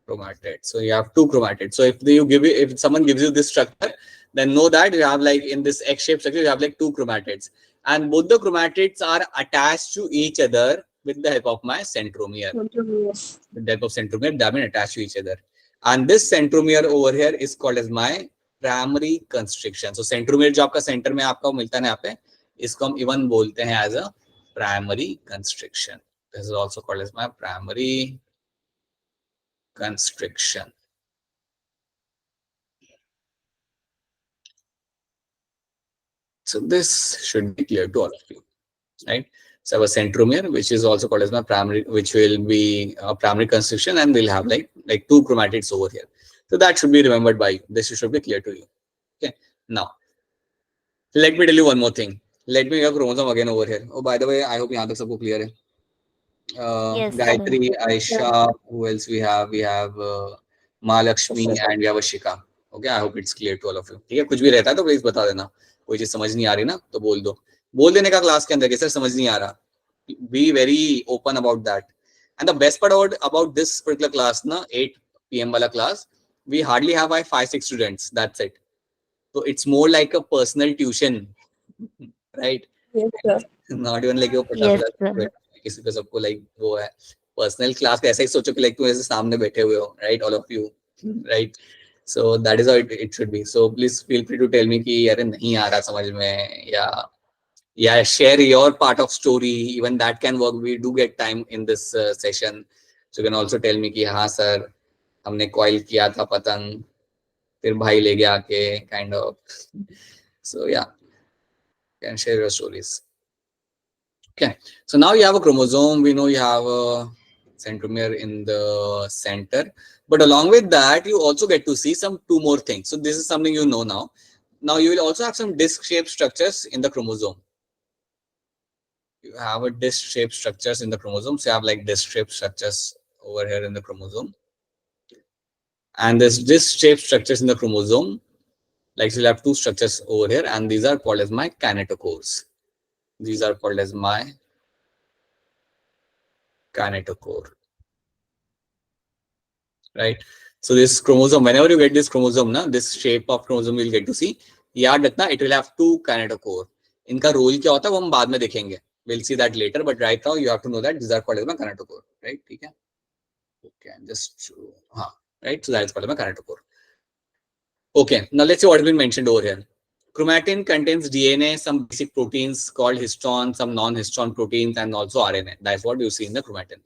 chromatid. So you have two chromatids. So if someone gives you this structure, then know that you have like in this X-shaped structure, you have like two chromatids, and both the chromatids are attached to each other with the help of my centromere. With the help of centromere, they have been attached to each other. And this centromere over here is called as my primary constriction. So centromere जो आपका center में आपका मिलता है यहाँ पे, इसको हम even बोलते हैं as a primary constriction. This is also called as my primary constriction. So this should be clear to all of you, right? So I have a centromere, which is also called as my primary, which will be a primary constriction, and we'll have like two chromatids over here. So that should be remembered by you. This should be clear to you. Okay. Now, let me tell you one more thing. Let me have chromosome again over here. Oh, by the way, I hope यहाँ तक सबको clear है. Yes Gayatri, Aisha, who else we have? We have Mahalakshmi and we have Ashika. Okay, I hope it's clear to all of you. ठीक है, कुछ भी रहता है तो प्लीज बता देना. कोई चीज समझ नहीं आ रही ना तो बोल दो. बोल देने का क्लास के अंदर कि सर समझ नहीं आ रहा. Be very open about that. And the best part about this particular class, na 8 PM wala class, we hardly have 5-6 students. That's it. So it's more like a personal tuition, right? Yes, sir. Not even like your Yes sir. किसी पे सबको like वो है personal class का ऐसा ही सोचो कि like तुम ऐसे सामने बैठे हुए हो, right? All of you, right? So that is how it should be. So please feel free to tell me कि यार नहीं आ रहा समझ में, या share your part of story. Even that can work. We do get time in this session, so you can also tell me कि हाँ sir हमने coil किया था पतंग, फिर भाई ले गया आके, kind of. So yeah, you can share your stories. Okay, so now you have a chromosome. We know you have a centromere in the center, but along with that, you also get to see two more things. So this is something you know now. Now you will also have some disc-shaped structures in the chromosome. You have a disc-shaped structures in the chromosome. So you have like disc-shaped structures over here in the chromosome, and this disc-shaped structures in the chromosome, like you'll have two structures over here, and these are called as my kinetochores. These are called as my kinetochore, right? So this chromosome, whenever you get this chromosome, na, this shape of chromosome you'll get to see. याद रखना, it will have two kinetochore. इनका role क्या होता है वो हम बाद में देखेंगे. We'll see that later, but right now you have to know that these are called as my kinetochore, right? ठीक है? Okay, just right. So that is called as my kinetochore. Okay, now let's see what has been mentioned over here. Chromatin contains DNA, some basic proteins called histone, some non-histone proteins, and also RNA. That's what you see in the chromatin.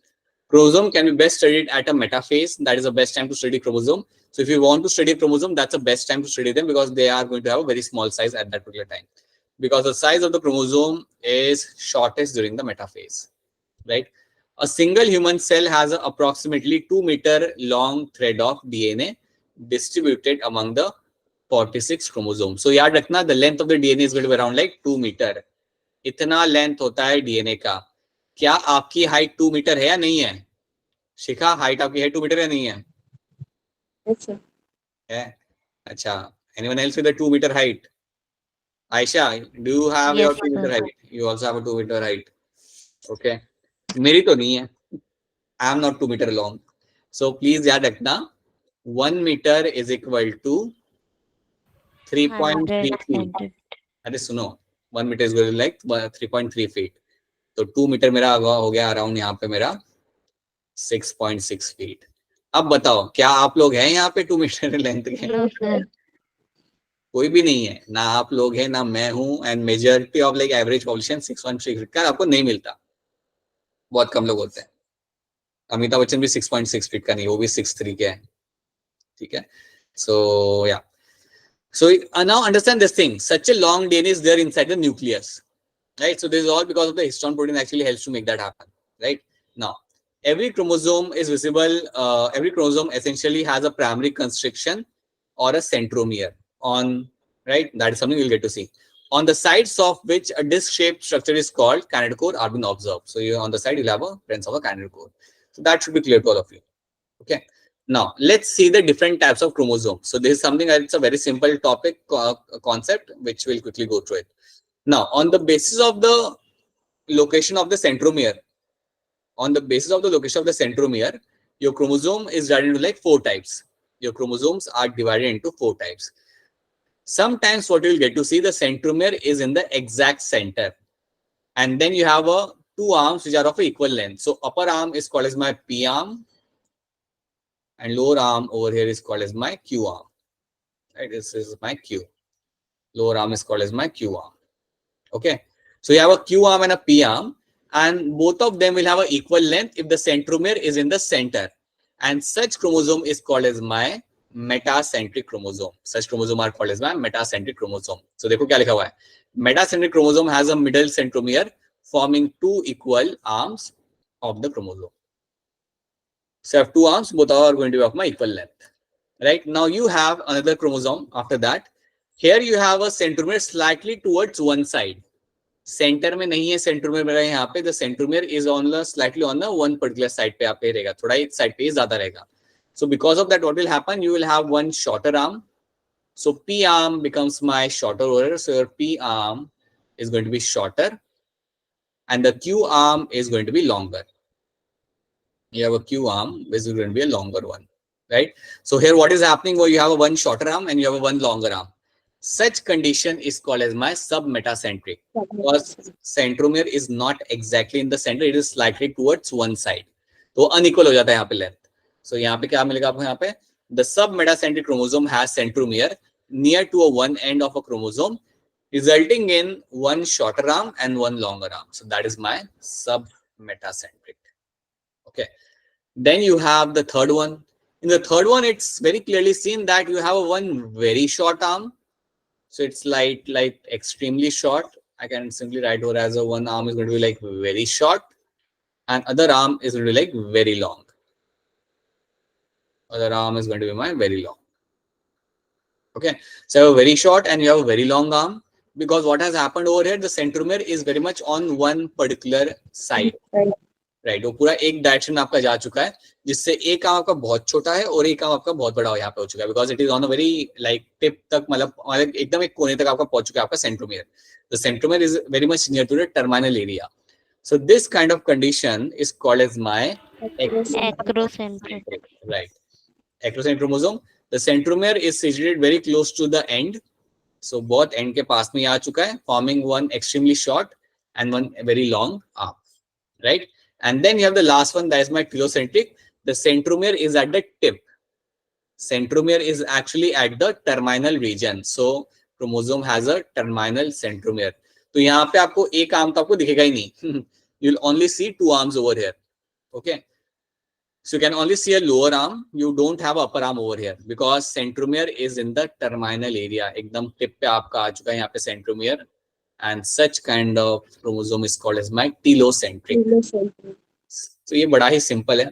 Chromosome can be best studied at a metaphase. That is the best time to study chromosome. So if you want to study chromosome, that's the best time to study them because they are going to have a very small size at that particular time. Because the size of the chromosome is shortest during the metaphase, right? A single human cell has an approximately 2-meter long thread of DNA distributed among the 46 chromosomes. So याद रखना, the length of the DNA is going to be around like 2 meter. इतना length होता है DNA का. क्या आपकी height 2 metre है या नहीं है? शिखा हाइट आपकी है 2 मीटर या नहीं है? Yes, sir. है। अच्छा, anyone else with a 2 meter height? Aisha, do you have your Yes, 2 meter sir. height? You also have a 2 meter height. Okay. मेरी तो नहीं है. I am not 2 meter long. So please याद रखना 1 meter is equal to 3.3 100 feet. centimeter. अरे सुनो, 1 meter is going like 3.3 feet. तो 2 metre मेरा हो गया अराउंड यहाँ पे मेरा 6.6 फीट. अब बताओ क्या आप लोग हैं यहाँ पे 2 मीटर लेंथ के? No, sir. कोई भी नहीं है, ना आप लोग हैं ना मैं हूँ. And majority of like average population 6.6 feet का आपको नहीं मिलता, बहुत कम लोग होते हैं. अमिताभ बच्चन भी 6.6 फीट का नहीं, वो भी 6'3" के है. ठीक है. सो या, so now understand this thing, such a long DNA is there inside the nucleus, right? So this is all because of the histone protein actually helps to make that happen, right? Now every chromosome is visible, every chromosome essentially has a primary constriction or a centromere on, right? That is something we'll get to see. On the sides of which a disc-shaped structure is called kinetochore are been observed. So you on the side you'll have a presence of a kinetochore. So that should be clear to all of you. Okay. Now let's see the different types of chromosomes. So this is something that it's a very simple topic concept which we'll quickly go through it. Now on the basis of the location of the centromere, your chromosome is divided into like 4 types. Your chromosomes are divided into 4 types. Sometimes what you'll get to see, the centromere is in the exact center, and then you have a 2 arms which are of equal length. So upper arm is called as my P arm, and lower arm over here is called as my Q arm. Right, this is my Q. Lower arm is called as my Q arm. Okay, so you have a Q arm and a P arm, and both of them will have an equal length if the centromere is in the center, and such chromosome is called as my metacentric chromosome. Such chromosome are called as my metacentric chromosome. So देखो क्या लिखा हुआ है, metacentric chromosome has a middle centromere forming 2 equal arms of the chromosome. So I have 2 arms, both are going to be of my equal length. Right, now you have another chromosome after that. Here you have a centromere slightly towards one side. Centre में नहीं है centromere मेरा यहाँ पे. The centromere is on the slightly on the one particular side पे पे रहेगा, थोड़ा एक साइड पे ज्यादा रहेगा. So because of that what will happen, you will have one shorter arm. So P arm becomes my shorter over. So your P arm is going to be shorter and the Q arm is going to be longer. You have a Q arm which is going to be a longer one, right? So here what is happening, where you have a one shorter arm and you have a one longer arm. Such condition is called as my submetacentric, because centromere is not exactly in the center, it is slightly towards one side. तो unequal हो जाता है यहाँ पे length. So यहाँ पे क्या मिलेगा आपको, यहाँ पे the submetacentric chromosome has centromere near to a one end of a chromosome, resulting in one shorter arm and one longer arm. So that is my submetacentric. Okay. Then you have the third one. In the third one, it's very clearly seen that you have a one very short arm. So it's like extremely short. I can simply write over as a one arm is going to be like very short, and other arm is going to be like very long. Other arm is going to be my very long. Okay, so you have a very short and you have a very long arm, because what has happened over here, the centromere is very much on one particular side. Right, वो पूरा एक direction में आपका जा चुका है, जिससे एक आम आपका बहुत छोटा है और एक आम आपका बहुत बड़ा यहाँ पे हो चुका है, because it is on a very like tip तक, मतलब एकदम एक कोने तक आपका पहुंच चुका है आपका centromere. The centromere is very much near to the terminal area. So this kind of condition is called as my acrocentric. Right, acrocentric chromosome. The centromere is situated very close to the end. So बहुत end के पास में आ चुका है, forming one extremely short and one very long arm. Right, and then you have the last one, that is my telocentric. The centromere is at the tip. Centromere is actually at the terminal region. So chromosome has a terminal centromere. तो यहाँ पे आपको एक arm तो आपको दिखेगा ही नहीं. You'll only see 2 arms over here. Okay, so you can only see a lower arm. You don't have upper arm over here because centromere is in the terminal area. एकदम टिप पे आपका आ चुका है यहाँ पे centromere. And such kind of chromosome is called as my telocentric. तो ये बड़ा ही सिंपल है.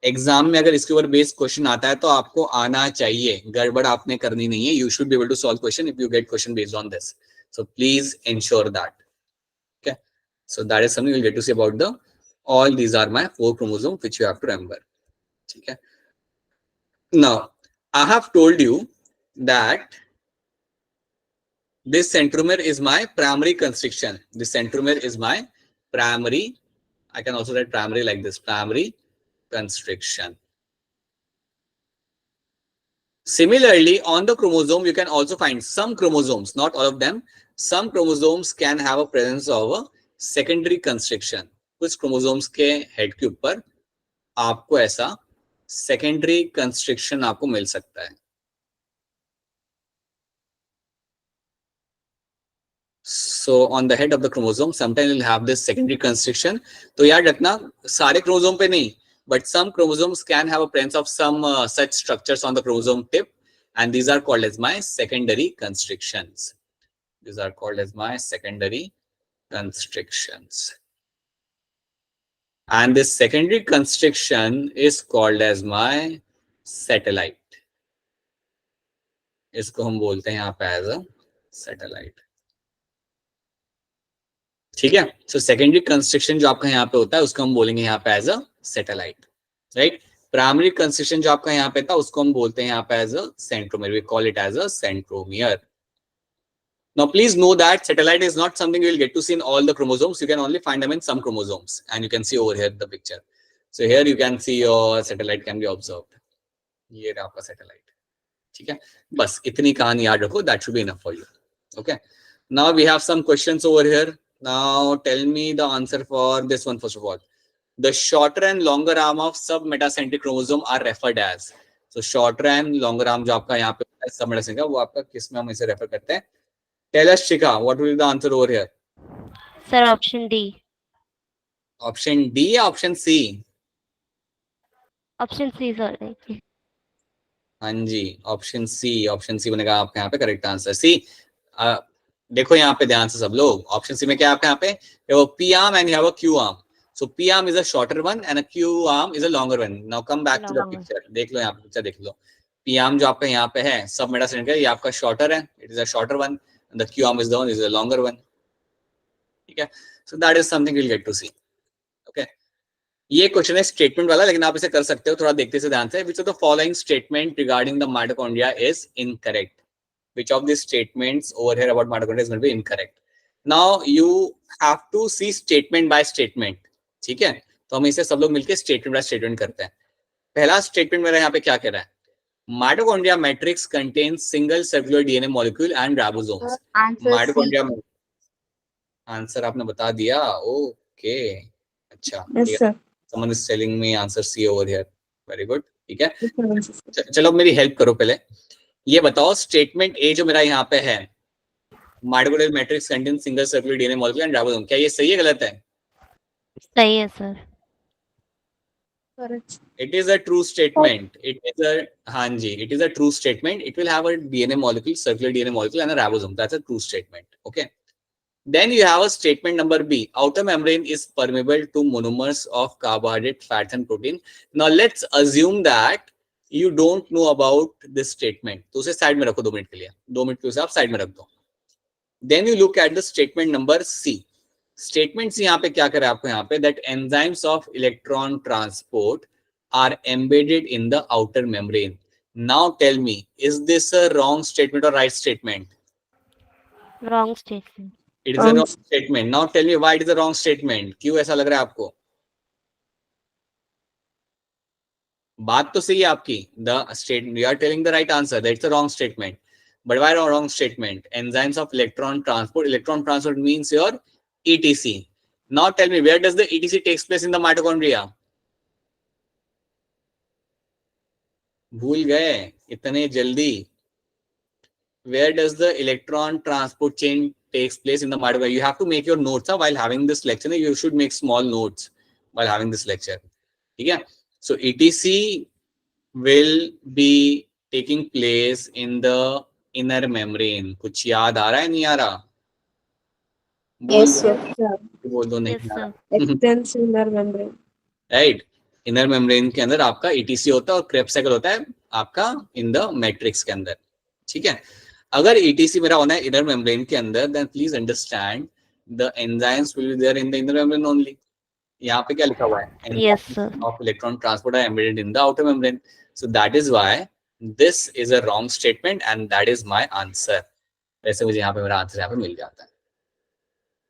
एग्जाम में अगर इसके ऊपर बेस्ड क्वेश्चन आता है तो आपको आना चाहिए, गड़बड़ आपने करनी नहीं है. You should be able to solve question if you get question based on this. So please ensure that. Okay, so that is something you will get to see about the all these are my 4 chromosomes which you have to remember. ठीक है. Now I have told you that this centromere is my primary constriction. This centromere is my primary, I can also write primary like this, primary constriction. Similarly, on the chromosome, you can also find some chromosomes, not all of them. Some chromosomes can have a presence of a secondary constriction. कुछ chromosomes के head के ऊपर आपको ऐसा secondary constriction आपको मिल सकता है. So on the head of the chromosome, sometimes you'll have this secondary constriction. तो याद रखना सारे chromosome पे नहीं, but some chromosomes can have a presence of some such structures on the chromosome tip, and these are called as my secondary constrictions. These are called as my secondary constrictions. And this secondary constriction is called as my satellite. इसको हम बोलते हैं यहाँ पे as a satellite. ठीक है. So secondary constriction जो आपका यहाँ पे होता है उसको हम बोलेंगे यहाँ पे as a satellite, right? Primary constriction जो आपका यहाँ पे था उसको हम बोलते हैं यहाँ पे as a centromere. We call it as a centromere. Now, please know that satellite is not something you will get to see in all the chromosomes. You can only find them in some chromosomes, and you can see over here the picture. So here you can see your satellite can be observed. ये रहा आपका satellite. ठीक है. बस इतनी कहानी याद रखो. That should be enough for you. Okay. Now we have some questions over here. Now tell me the answer for this one first of all. The shorter and longer arm of submetacentric chromosome are referred as. So shorter and longer arm जो आपका यहाँ पे submetacentric वो आपका किस में हम इसे refer करते हैं? Tell us, Shikha, what will be the answer over here? Sir, option D. Option D or option C? Option C, sir. हाँ जी, option C बनेगा आपका यहाँ पे correct answer. C, देखो यहाँ पे ध्यान से सब लोग. Option C में क्या है आपका यहाँ पे? You have a P arm and you have a Q arm. So P arm is a shorter one and a Q arm is a longer one. Now come back to the picture. देख लो यहाँ पे picture देख लो. P arm जो आपका यहाँ पे है सब मेटासेंट्रिक है, ये आपका shorter है. It is a shorter one. And the Q arm is the one is a longer one. ठीक है. So that is something we'll get to see. Okay. ये क्वेश्चन है स्टेटमेंट वाला, लेकिन आप इसे कर सकते हो. थोड़ा देखते से ध्यान से. Which of the following statement regarding the mitochondria is incorrect? Which of these statements over here about mitochondria is going to be incorrect? Now you have to see statement by statement. ठीक है. तो हम इसे सब लोग मिलकर statement by statement करते हैं. पहला स्टेटमेंट मेरा यहाँ पे क्या कह रहा है? Mitochondria matrix contains single cellular DNA molecule and ribosomes. Mitochondria answer आपने बता दिया. ओके, अच्छा. Yes, sir. Someone is telling me answer C over here. Very good. ठीक है. चलो मेरी हेल्प करो पहले. ये बताओ स्टेटमेंट ए जो मेरा यहाँ पे है, mitochondrial matrix contains single circular DNA molecule and ribosome, क्या ये सही है गलत है? सही है sir. Correct. It is a true statement. It is a हाँ जी, it is a true statement. It will have a DNA molecule, circular DNA molecule, and a ribosome. That's a true statement. Okay. Then you have a statement number B. Outer membrane is permeable to monomers of carbohydrate, fats, and protein. Now let's assume that you don't know about this statement. तो उसे side में रखो 2 minute के लिए. 2 minute के लिए आप side में रख दो. Then you look at the statement number C. Statements यहाँ पे क्या करे आपको यहाँ पे that enzymes of electron transport are embedded in the outer membrane. Now tell me, is this a wrong statement or right statement? Wrong statement. It is a wrong statement. Now tell me why it is a wrong statement. क्यों ऐसा लग रहा है आपको? बात तो सही है आपकी. The statement you are telling the right answer. That's a wrong statement. But why a wrong statement? Enzymes of electron transport. Electron transport means your ETC. Now tell me, where does the ETC takes place in the mitochondria? भूल गए इतने जल्दी. Where does the electron transport chain takes place in the mitochondria? You have to make your notes while having this lecture. You should make small notes while having this lecture. ठीक है? So ETC will be taking place in the inner membrane. कुछ याद आ रहा है नहीं आ रहा? Yes, sir. बोल दो नहीं. Yes, sir. Extensive inner membrane. Right. Inner membrane के अंदर आपका ईटीसी होता है और क्रेब्स साइकिल होता है आपका इन द मैट्रिक्स के अंदर. ठीक है. अगर ईटीसी मेरा होना है इनर मेम्ब्रेन के अंदर, then please understand the enzymes will be there in the inner membrane only. यहाँ पे क्या लिखा हुआ है? Yes, sir. Of electron transport are embedded in the outer membrane. So that is why this is a wrong statement and that is my answer. वैसे मुझे यहाँ पे मेरा आंसर यहाँ पे मिल जाता है.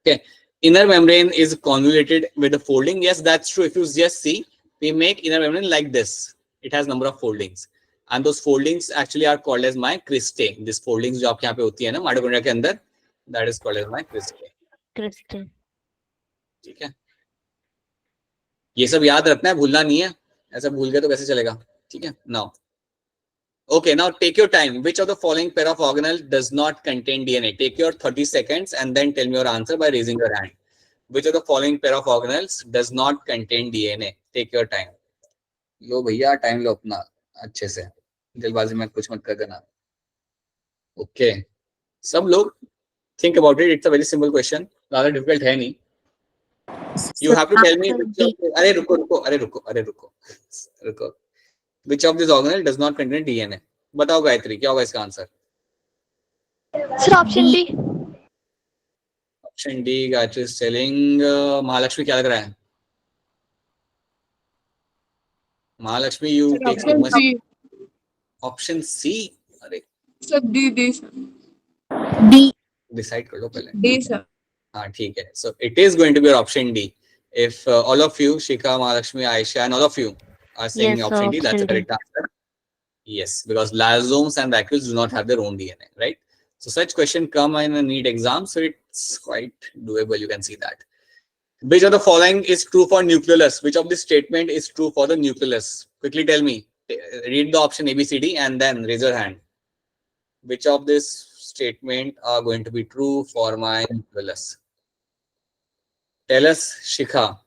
Okay. Inner membrane is convoluted with the folding. Yes, that's true. If you just see, we make inner membrane like this. It has number of foldings. And those foldings actually are called as my cristae. This foldings जो आपके यहाँ पे होती है ना mitochondria के अंदर, that is called as my cristae. Crystal. ठीक है. ये सब याद रखना है, भूलना नहीं है. ऐसा भूल गए तो कैसे चलेगा? ठीक है. Now. Okay, now take your time. Which of the following pair of organelle does not contain DNA? Take your 30 seconds and then tell me your answer by raising your hand. Which of the following pair of organelles does not contain DNA? Take your time. लो भैया time लो अपना अच्छे से, जल्दबाजी में कुछ मत कर देना. ओके, सब लोग think about it. It's a very simple question. ज़्यादा difficult है नहीं. You have to tell me. अरे रुको रुको अरे रुको अरे रुको रुको. Which of these organelle does not contain DNA? बताओ गायत्री, क्या होगा इसका answer? Sir option D. Option D Gayatri is telling. Mahalakshmi क्या लग रहा है? Mahalakshmi you take option C. अरे sir D D D. Decide कर लो पहले. D sir. हाँ ठीक है. So it is going to be option D. If all of you, Shika, Mahalakshmi, Aisha, and all of you are saying Yes, option D, that's the option D. correct answer. Yes, because lysosomes and vacuoles do not have their own DNA, right? So such question come in a NEET exam, so it's quite doable. You can see that. Which of the following is true for nucleolus? Which of this statement is true for the nucleolus? Quickly tell me. Read the option A, B, C, D, and then raise your hand. Which of this statement are going to be true for my nucleolus? Tell us, Shikha.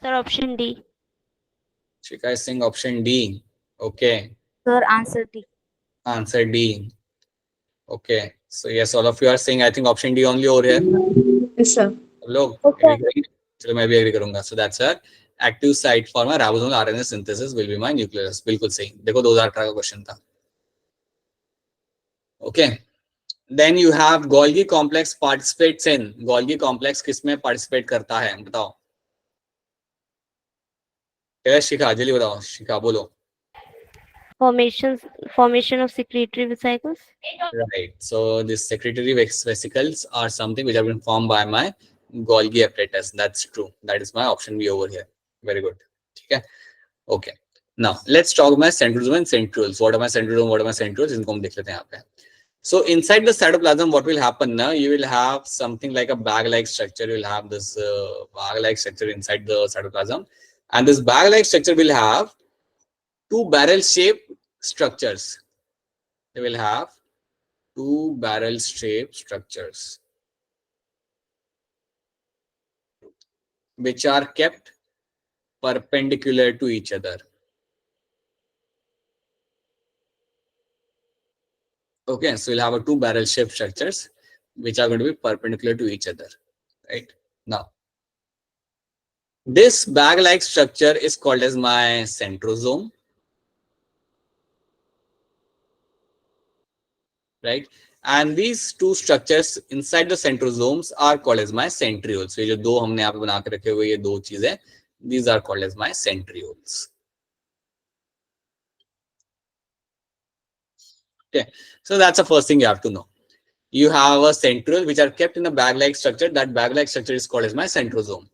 Sir, option D. Shikha is saying option D. Okay. Sir, answer D. Answer D. Okay. So yes, all of you are saying I think option D only over here. Yes, sir. लोग agree करेंगे? चलो मैं भी agree करूंगा. So that's a active site for my ribosomal RNA synthesis will be my nucleus. बिल्कुल सही. देखो 2018 का क्वेश्चन था. Okay. Then you have Golgi complex participates in. Golgi complex किसमें participate करता है? बताओ. शिखा जल्दी बताओ. शिखा बोलो. Formation of secretory vesicles. Right. So these secretory vesicles are something which have been formed by my Golgi apparatus. That's true. That is my option B over here. Very good. Okay. Okay. Now let's talk about centrosome and centrioles. What are my centrosome? What are my centrioles? इनको हम देख लेते हैं यहाँ पे. So inside the cytoplasm, what will happen now? You will have something like a bag-like structure. You will have this bag-like structure inside the cytoplasm, and this bag-like structure will have two barrel-shaped structures. They will have two barrel-shaped structures, which are kept perpendicular to each other. Okay, so we'll have a two barrel-shaped structures which are going to be perpendicular to each other, right? Now, this bag-like structure is called as my centrosome, right? And these two structures inside the centrosomes are called as my centrioles. So ये जो दो हमने यहाँ पे बना के रखे हुए ये दो चीजें, these are called as my centrioles. Okay, so that's the first thing you have to know. You have a centriole which are kept in a bag-like structure. That bag-like structure is called as my centrosome.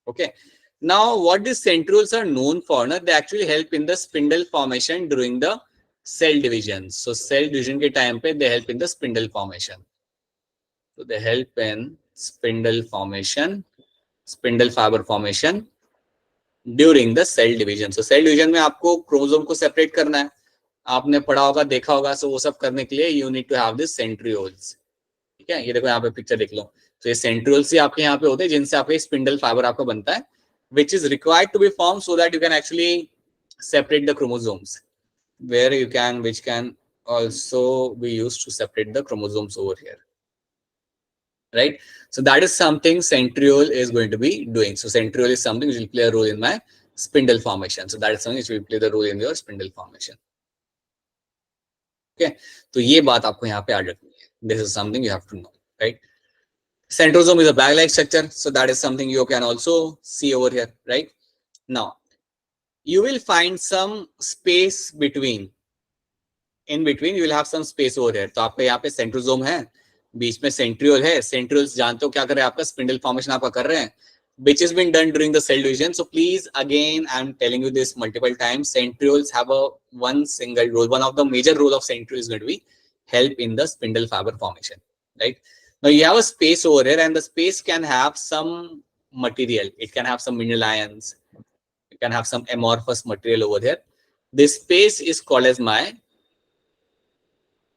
Okay. Now, what these centrioles are known for, they actually help in the spindle formation during the cell division. So, cell division ke time pe they help in the spindle formation. So, they help in spindle formation, spindle fiber formation during the cell division. So, cell division में आपको chromosome को separate करना है. आपने पढ़ा होगा, देखा होगा. सो वो सब करने के लिए you need to have this centrioles. ठीक है, ये देखो यहाँ पे पिक्चर देख लो. तो ये सेंट्रियोल्स ही आपके यहाँ पे होते हैं जिनसे आपका स्पिंडल फाइबर आपका बनता है, which is required to be formed so that you can actually separate the chromosomes, where you can, which can also be used to separate the chromosomes over here, right? So that is something centriole is going to be doing. So centriole is something which will play a role in my spindle formation. So that is something which will play the role in your spindle formation. Okay, तो ये बात आपको यहाँ पे याद रखनी है. This is something you have to know, right? Centrosome is a bag-like structure, so that is something you can also see over here, right? Now, you will find some space between. In between, you will have some space over here. तो आपका यहाँ पे centrosome है, बीच में centriole है. Centrioles जानते हो क्या कर रहे हैं? आपका स्पिंडल फॉर्मेशन आपका कर रहे हैं, which has been done during the cell division. So please, again, I'm telling you this multiple times. Centrioles have a one single role. One of the major role of centriole is going to be help in the spindle fiber formation, right? Now you have a space over here, and the space can have some material. It can have some mineral ions. It can have some amorphous material over here. This space is called as my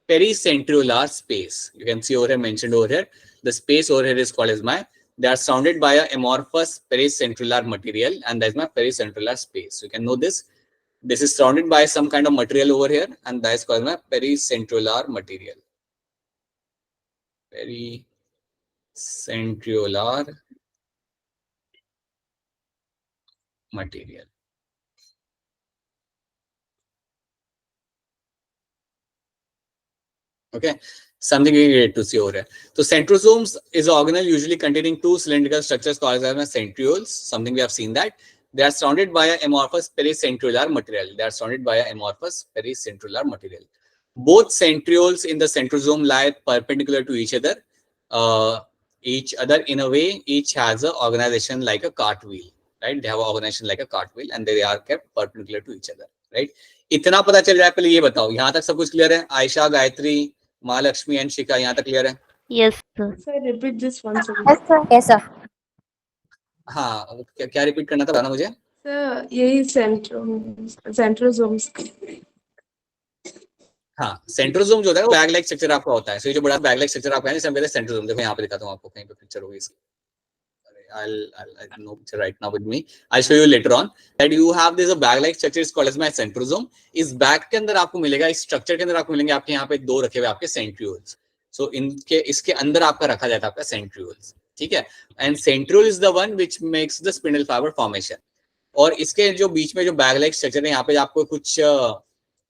pericentriolar space. You can see over here, mentioned over here. The space over here is called as my, they are surrounded by a amorphous pericentriolar material, and that is my pericentriolar space. So you can know this. This is surrounded by some kind of material over here, and that is called my pericentriolar material. Pericentriolar material. Okay, something we get to see over here. So centrosomes is an organelle usually containing two cylindrical structures called as centrioles. Something we have seen that they are surrounded by an amorphous pericentriolar material. They are surrounded by an amorphous pericentriolar material. Both centrioles in the centrosome lie perpendicular to each other. In a way, each has an organization like a cartwheel, right? They have an organization like a cartwheel, and they are kept perpendicular to each other, right? इतना पता चल जाए, पहले ये बताओ, यहाँ तक सब कुछ क्लियर है? आयशा, गायत्री, महालक्ष्मी एंड शिखा, यहाँ तक क्लियर है? Yes, sir. Sir, repeat this once again. Yes, sir. Yes, sir. हाँ, क्या रिपीट करना था, बताना मुझे. Sir, यही centrosomes. हाँ, सेंट्रोसोम जो होता है वो बैग लाइक स्ट्रक्चर आपका होता है. सो ये जो बड़ा बैग लाइक स्ट्रक्चर आपका है, जिसे हम कहते हैं सेंट्रोसोम. देखो यहाँ पे दिखाता हूँ आपको, कहीं पे पिक्चर होगी इसकी. I'll no picture right now with me. I'll show you later on that you have this a bag-like structure is called as my centrosome. इस बैग के अंदर आपको मिलेगा, इस स्ट्रक्चर के अंदर आपको मिलेंगे आपके यहाँ पे दो रखे हुए आपके सेंट्रियोल्स. सो इनके इसके अंदर आपका रखा जाता है आपका सेंट्रियोल्स, ठीक है. And centriole is the one which makes the spindle fibre formation. और इसके जो बीच में जो बैग-लाइक स्ट्रक्चर है, यहाँ पे आपको कुछ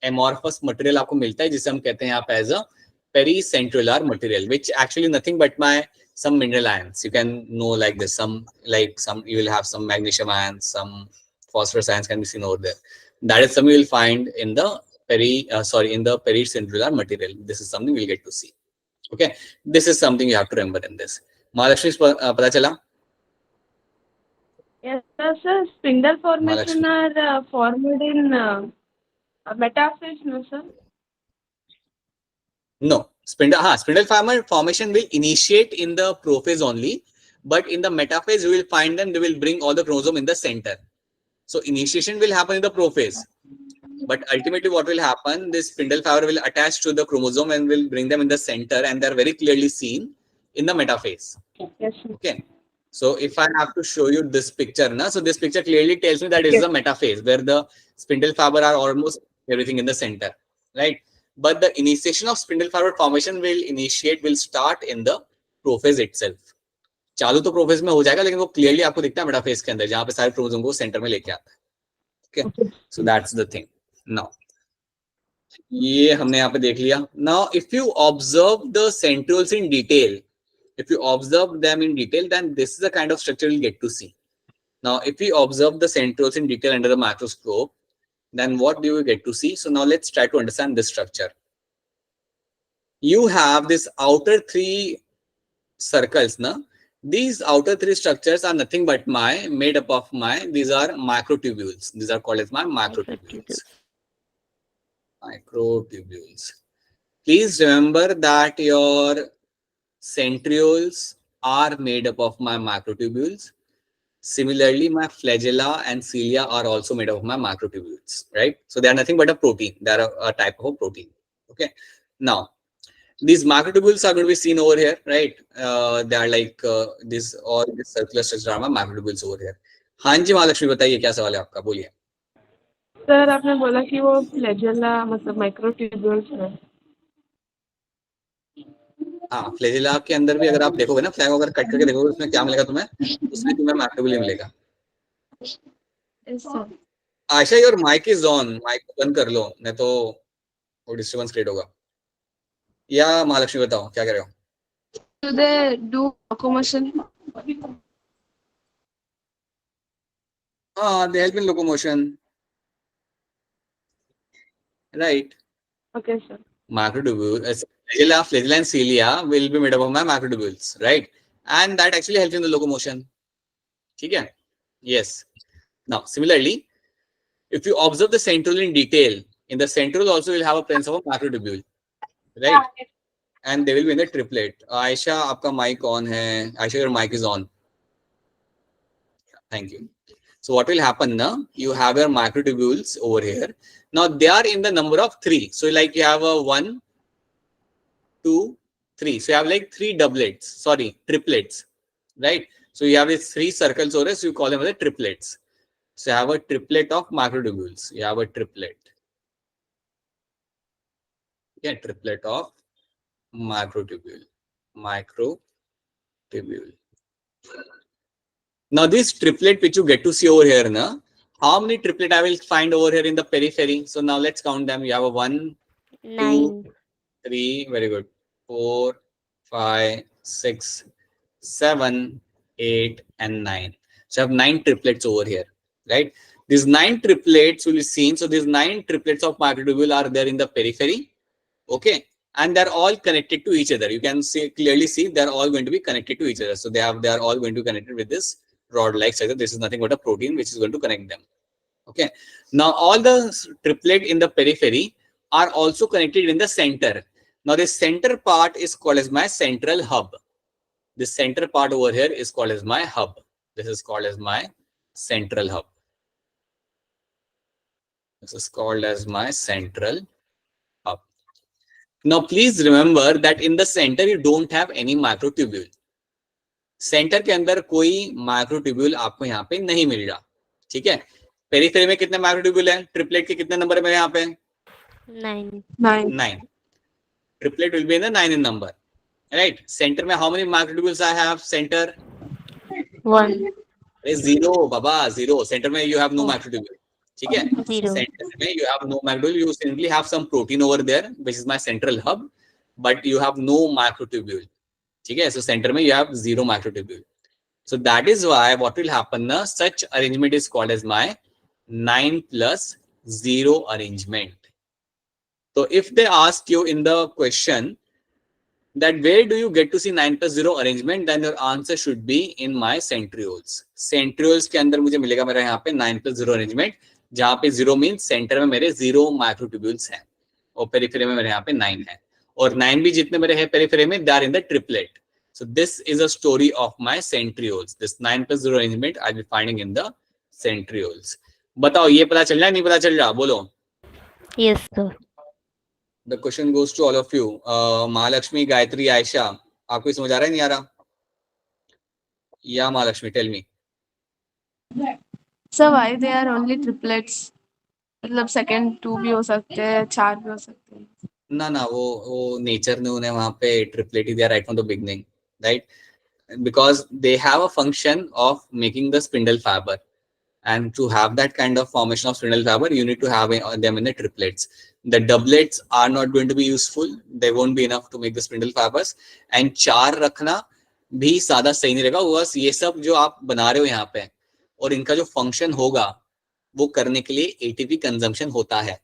एमॉर्फस मटेरियल आपको मिलता है, जिसे हम कहते हैं यहाँ पे as a pericentriolar material, which actually nothing but my some mineral ions. You can know like this, some you will have some magnesium ions, some phosphorus ions can be seen over there. That is something you will find in the pericentriolar material. This is something we'll get to see. Okay, this is something you have to remember in this. Mahalakshmi, pata chala? Yes, sir. Spindle formation are formed in metaphase, no, sir? No, spindle fiber formation will initiate in the prophase only, but in the metaphase you will find them, they will bring all the chromosome in the center. So initiation will happen in the prophase, but ultimately what will happen, this spindle fiber will attach to the chromosome and will bring them in the center, and they are very clearly seen in the metaphase. Yes. Okay. So if I have to show you this picture, so this picture clearly tells me that it is a metaphase where the spindle fiber are almost everything in the center, right? But the initiation of spindle fiber formation will start in the prophase itself. चालू तो prophase में हो जाएगा, लेकिन वो clearly आपको दिखता है मेटाफेज के अंदर, जहां पे सारे क्रोमोसोम को सेंटर में लेके आता है. Okay, so that's the thing. Now ये हमने यहाँ पे देख लिया. Now if you observe the centrioles in detail, if you observe them in detail, then this is the kind of structure you'll get to see. Now, if we observe the centrioles in detail under the microscope, then what do we get to see? So now let's try to understand this structure. You have this outer three circles, na? These outer three structures are nothing but made up of these are microtubules. These are called as my microtubules. Microtubules. Please remember that your centrioles are made up of my microtubules. Similarly, my flagella and cilia are also made up of my microtubules, right? So they are nothing but a protein. They are a type of a protein. Okay. Now, these microtubules are going to be seen over here, right? They are like this, all this circular structure are my microtubules over here. हाँ जी महालक्ष्मी, बताइए क्या सवाल है आपका, बोलिए. Sir, आपने बोला कि वो फ्लैजेला मतलब माइक्रोट्यूब्यूल्स है. हाँ, फ्लैजेला के अंदर भी अगर आप देखोगे ना, फ्लैग अगर कट करके देखोगे, उसमें क्या मिलेगा तुम्हें? उसमें तुम्हें माइक्रोट्यूब्यूल मिलेगा. Asha, your mic is on, mic बंद कर लो, नहीं तो वो डिस्टर्बेंस क्रिएट होगा. या महालक्ष्मी बताओ क्या कर रहे हो? Do they do locomotion? They help in locomotion, right? Okay, sir. Macrotubules, flagella and cilia will be made up of my macrotubules, right? And that actually helps in the locomotion. Okay? Yes. Now, similarly, if you observe the centriole in detail, in the centriole also will have a presence of a macrotubule, right? And they will be in the triplet. Aisha, आपका mic on है. Aisha, your mic is on. Thank you. So what will happen now? You have your microtubules over here. Now they are in the number of 3. So like you have a 1, 2, 3. So you have like 3 doublets. Sorry, triplets, right? So you have these 3 circles over here. So you call them as the triplets. So you have a triplet of microtubules. You have a triplet. Yeah, triplet of microtubule. Microtubule. Now this triplet which you get to see over here, na, how many triplet I will find over here in the periphery? So now let's count them. You have a 1, 2, 9. 3, very good. 4, 5, 6, 7, 8, and 9. So I have 9 triplets over here, right? These 9 triplets will be seen. So these 9 triplets of microtubule are there in the periphery. Okay. And they're all connected to each other. You can clearly see they're all going to be connected to each other. So they are all going to be connected with this rod-like structure. This is nothing but a protein which is going to connect them. Okay. Now all the triplet in the periphery are also connected in the center. Now the center part is called as my central hub. The center part over here is called as my hub. This is called as my central hub. This is called as my central hub. Now please remember that in the center you don't have any microtubule. Centre के अंदर कोई microtubule आपको यहाँ पे नहीं मिल रहा. ठीक है. पेरिफेरी में कितने माइक्रोट्यूब्यूल है? ट्रिपलेट के कितने नंबर है यहाँ पे? 9. Triplet will be in the 9 in number, right? Center में how many microtubules I have? Center 1. 0 Baba, 0. Center में you have no microtubule. ठीक है. 0. Center में you have no microtubule. You simply have some protein over there, which is my central hub, but you have no microtubule. ठीक है. So center में you have 0 microtubule. So that is why what will happen now, such arrangement is called as my 9+0 arrangement. So if they ask you in the question that where do you get to see 9+0 arrangement, then your answer should be in my centrioles. Centrioles के अंदर मुझे मिलेगा मेरा यहाँ पे 9+0 arrangement, जहाँ पे 0 means center में मेरे 0 microtubules हैं और periphery में मेरे यहाँ पे 9 है और 9 भी जितने मेरे हैं periphery में they are in the triplet. So this is a story of my centrioles. This 9+0 arrangement I'll be finding in the centrioles. बताओ ये पता चल रहा है नहीं पता चल रहा? बोलो. Yes, sir. The question goes to all of you. Mahalakshmi, Gayatri, Aisha, आपको समझ आ रहा है नहीं आ रहा? Yeah, Mahalakshmi, tell me. So why they are only triplets? मतलब second 2 भी हो सकते हैं, 4 भी हो सकते हैं. ना वो नेचर ने उन्हें वहाँ पे ट्रिपलेट ही दिया right from the beginning, right? Because they have a function of making the spindle fiber, and to have that kind of formation of spindle fiber, you need to have them in the triplets. The doublets are not going to be useful. They won't be enough to make the spindle fibers. And 4 रखना भी ज़्यादा सही नहीं रहेगा. बस ये सब जो आप बना रहे हो यहाँ पे और इनका जो फंक्शन होगा वो करने के लिए एटीपी कंजम्पशन होता है.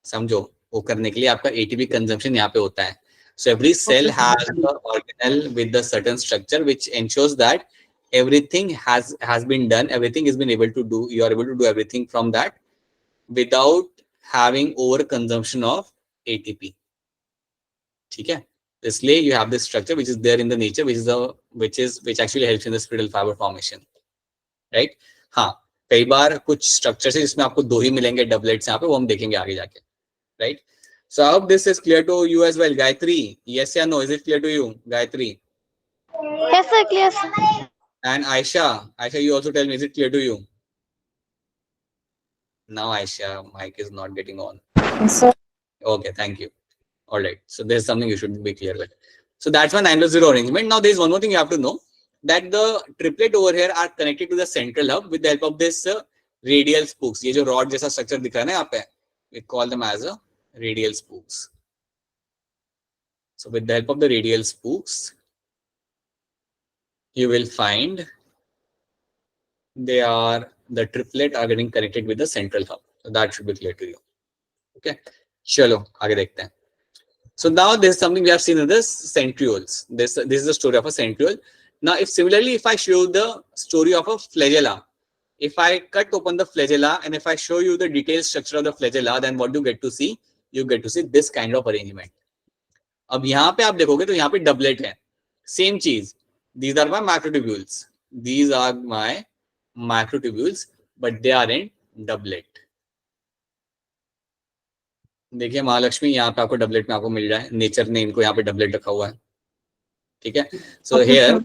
समझो, वो करने के लिए आपका एटीपी कंजम्पशन यहाँ पे होता है. So every cell has an organelle with the certain structure which ensures that everything has been done, everything has been able to do, you are able to do everything from that without having over consumption of ATP. ठीक है. इसलिए you have this structure which is there in the nature, which actually helps in the spindle fiber formation, right? हाँ, कई बार कुछ structures है जिसमें आपको 2 ही मिलेंगे doublets यहाँ पे, वो हम देखेंगे आगे जाके, right? So I hope this is clear to you as well. Gayatri, yes or no? Is it clear to you, Gayatri? Yes, sir. Clear, sir. And Aisha, you also tell me, is it clear to you? Now Aisha, mic is not getting on. Yes, sir. Okay, thank you. All right. So there's something you should be clear with. So that's my 9+0 arrangement. Now there's one more thing you have to know, that the triplet over here are connected to the central hub with the help of this radial spokes. ये जो rod जैसा structure दिख रहा है ना यहाँ पे, we call them as a radial spokes. So with the help of the radial spokes, you will find the triplet are getting connected with the central hub. So that should be clear to you. Okay. Chalo, आगे देखते हैं. So now this is something we have seen in the centrioles. This is the story of a centriole. Now, if I show you the story of a flagella, if I cut open the flagella and if I show you the detailed structure of the flagella, then what do you get to see? You get to see this kind of arrangement. अब यहाँ पे आप देखोगे तो यहाँ पे doublet है. Same चीज. These are my macrotubules. These are my macrotubules, but they are in doublet. देखिए महालक्ष्मी, यहाँ पे आपको डबलेट में आपको मिल रहा है. नेचर ने इनको यहाँ पे डबलेट रखा हुआ है. ठीक है. So here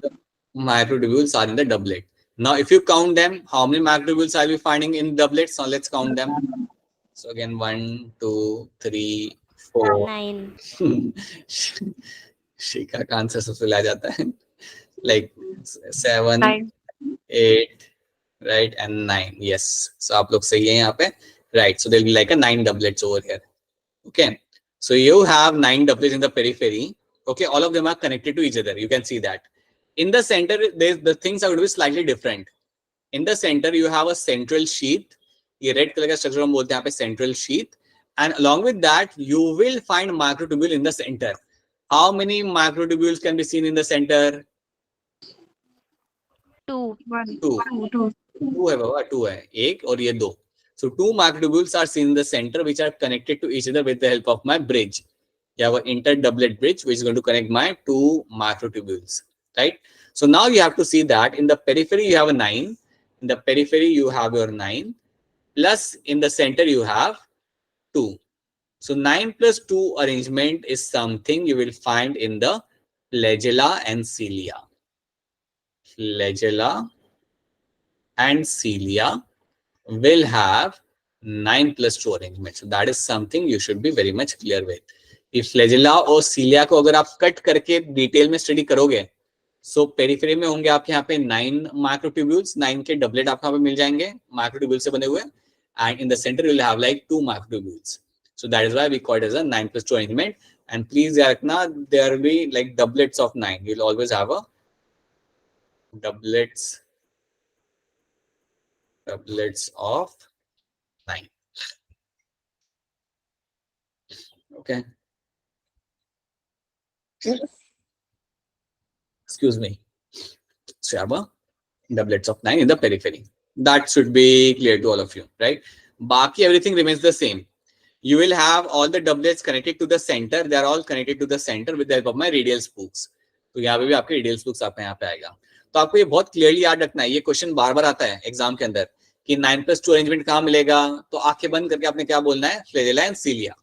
macrotubules are in the doublet. Now if you count them, how many macrotubules are we finding in doublets? Now let's count them. So again 1 2 3 4 9. शिखा का आंसर सबसे ला जाता है. Like 7 8 right and 9. Yes, so आप लोग सही है यहाँ पे. Right, so there will be like a 9 doublets over here. Okay, so you have 9 doublets in the periphery. Okay, all of them are connected to each other. You can see that. In the center, the things are going to be slightly different. In the center, you have a central sheath. ये red color का structure हम बोलते हैं यहाँ पे central sheath. And along with that, you will find macrotubule in the center. How many macrotubules can be seen in the center? 2. 2 है बाबा, 2 है. एक और ये 2. So 2 macrotubules are seen in the center, which are connected to each other with the help of my bridge. You have an interdoublet bridge, which is going to connect my 2 macrotubules, right? So now you have to see that in the periphery, you have a 9. In the periphery, you have your 9. Plus in the center, you have 2. So 9 plus 2 arrangement is something you will find in the flagella and cilia. Flagella and cilia will have 9 plus 2 arrangement. So that is something you should be very much clear with. If flagella और cilia को अगर आप cut करके detail में study करोगे, सो periphery में होंगे आपके यहाँ पे 9 माइक्रोट्यूब्यूल्स, 9 के डबलेट आपको यहाँ पे मिल जाएंगे माइक्रोट्यूब्यूल से बने हुए, and in the centre you will have like 2 microtubules. So that is why we call it as a 9 plus 2 arrangement. And please याद रखना, there will be like doublets of 9. You'll always have a doublets of 9. Okay. Excuse me. So you have a doublets of 9 in the periphery. That should be clear to all of you, right? Baki everything remains the same. You will have all the doublets connected to the center. They are all connected to the center with the help of my radial spokes. तो यहाँ पे भी आपके radial spokes आपके यहाँ पे आएगा. तो आपको ये बहुत क्लियरली याद रखना है. ये क्वेश्चन बार बार आता है एग्जाम के अंदर कि 9 plus 2 अरेंजमेंट कहाँ मिलेगा. तो आंखें बंद करके आपने क्या बोलना है, flagella and cilia,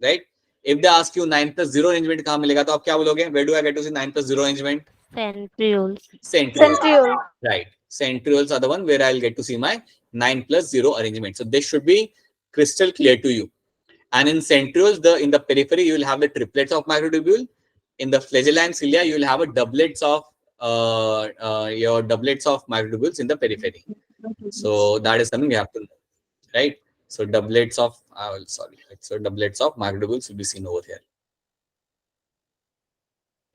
right. If they ask you 9 plus 0 arrangement कहाँ मिलेगा, तो आप क्या बोलोगे? Where do I get to see 9 plus 0 arrangement? Centrioles. Right. Centrioles are the one where I'll get to see my 9 plus 0 arrangement. So this should be crystal clear to you. And in centrioles, in the periphery, you will have the triplets of microtubule. In the flagella and cilia, you will have a doublets of your doublets of microtubules in the periphery. So that is something you have to know, right? So doublets of so doublets of microtubules will be seen over here.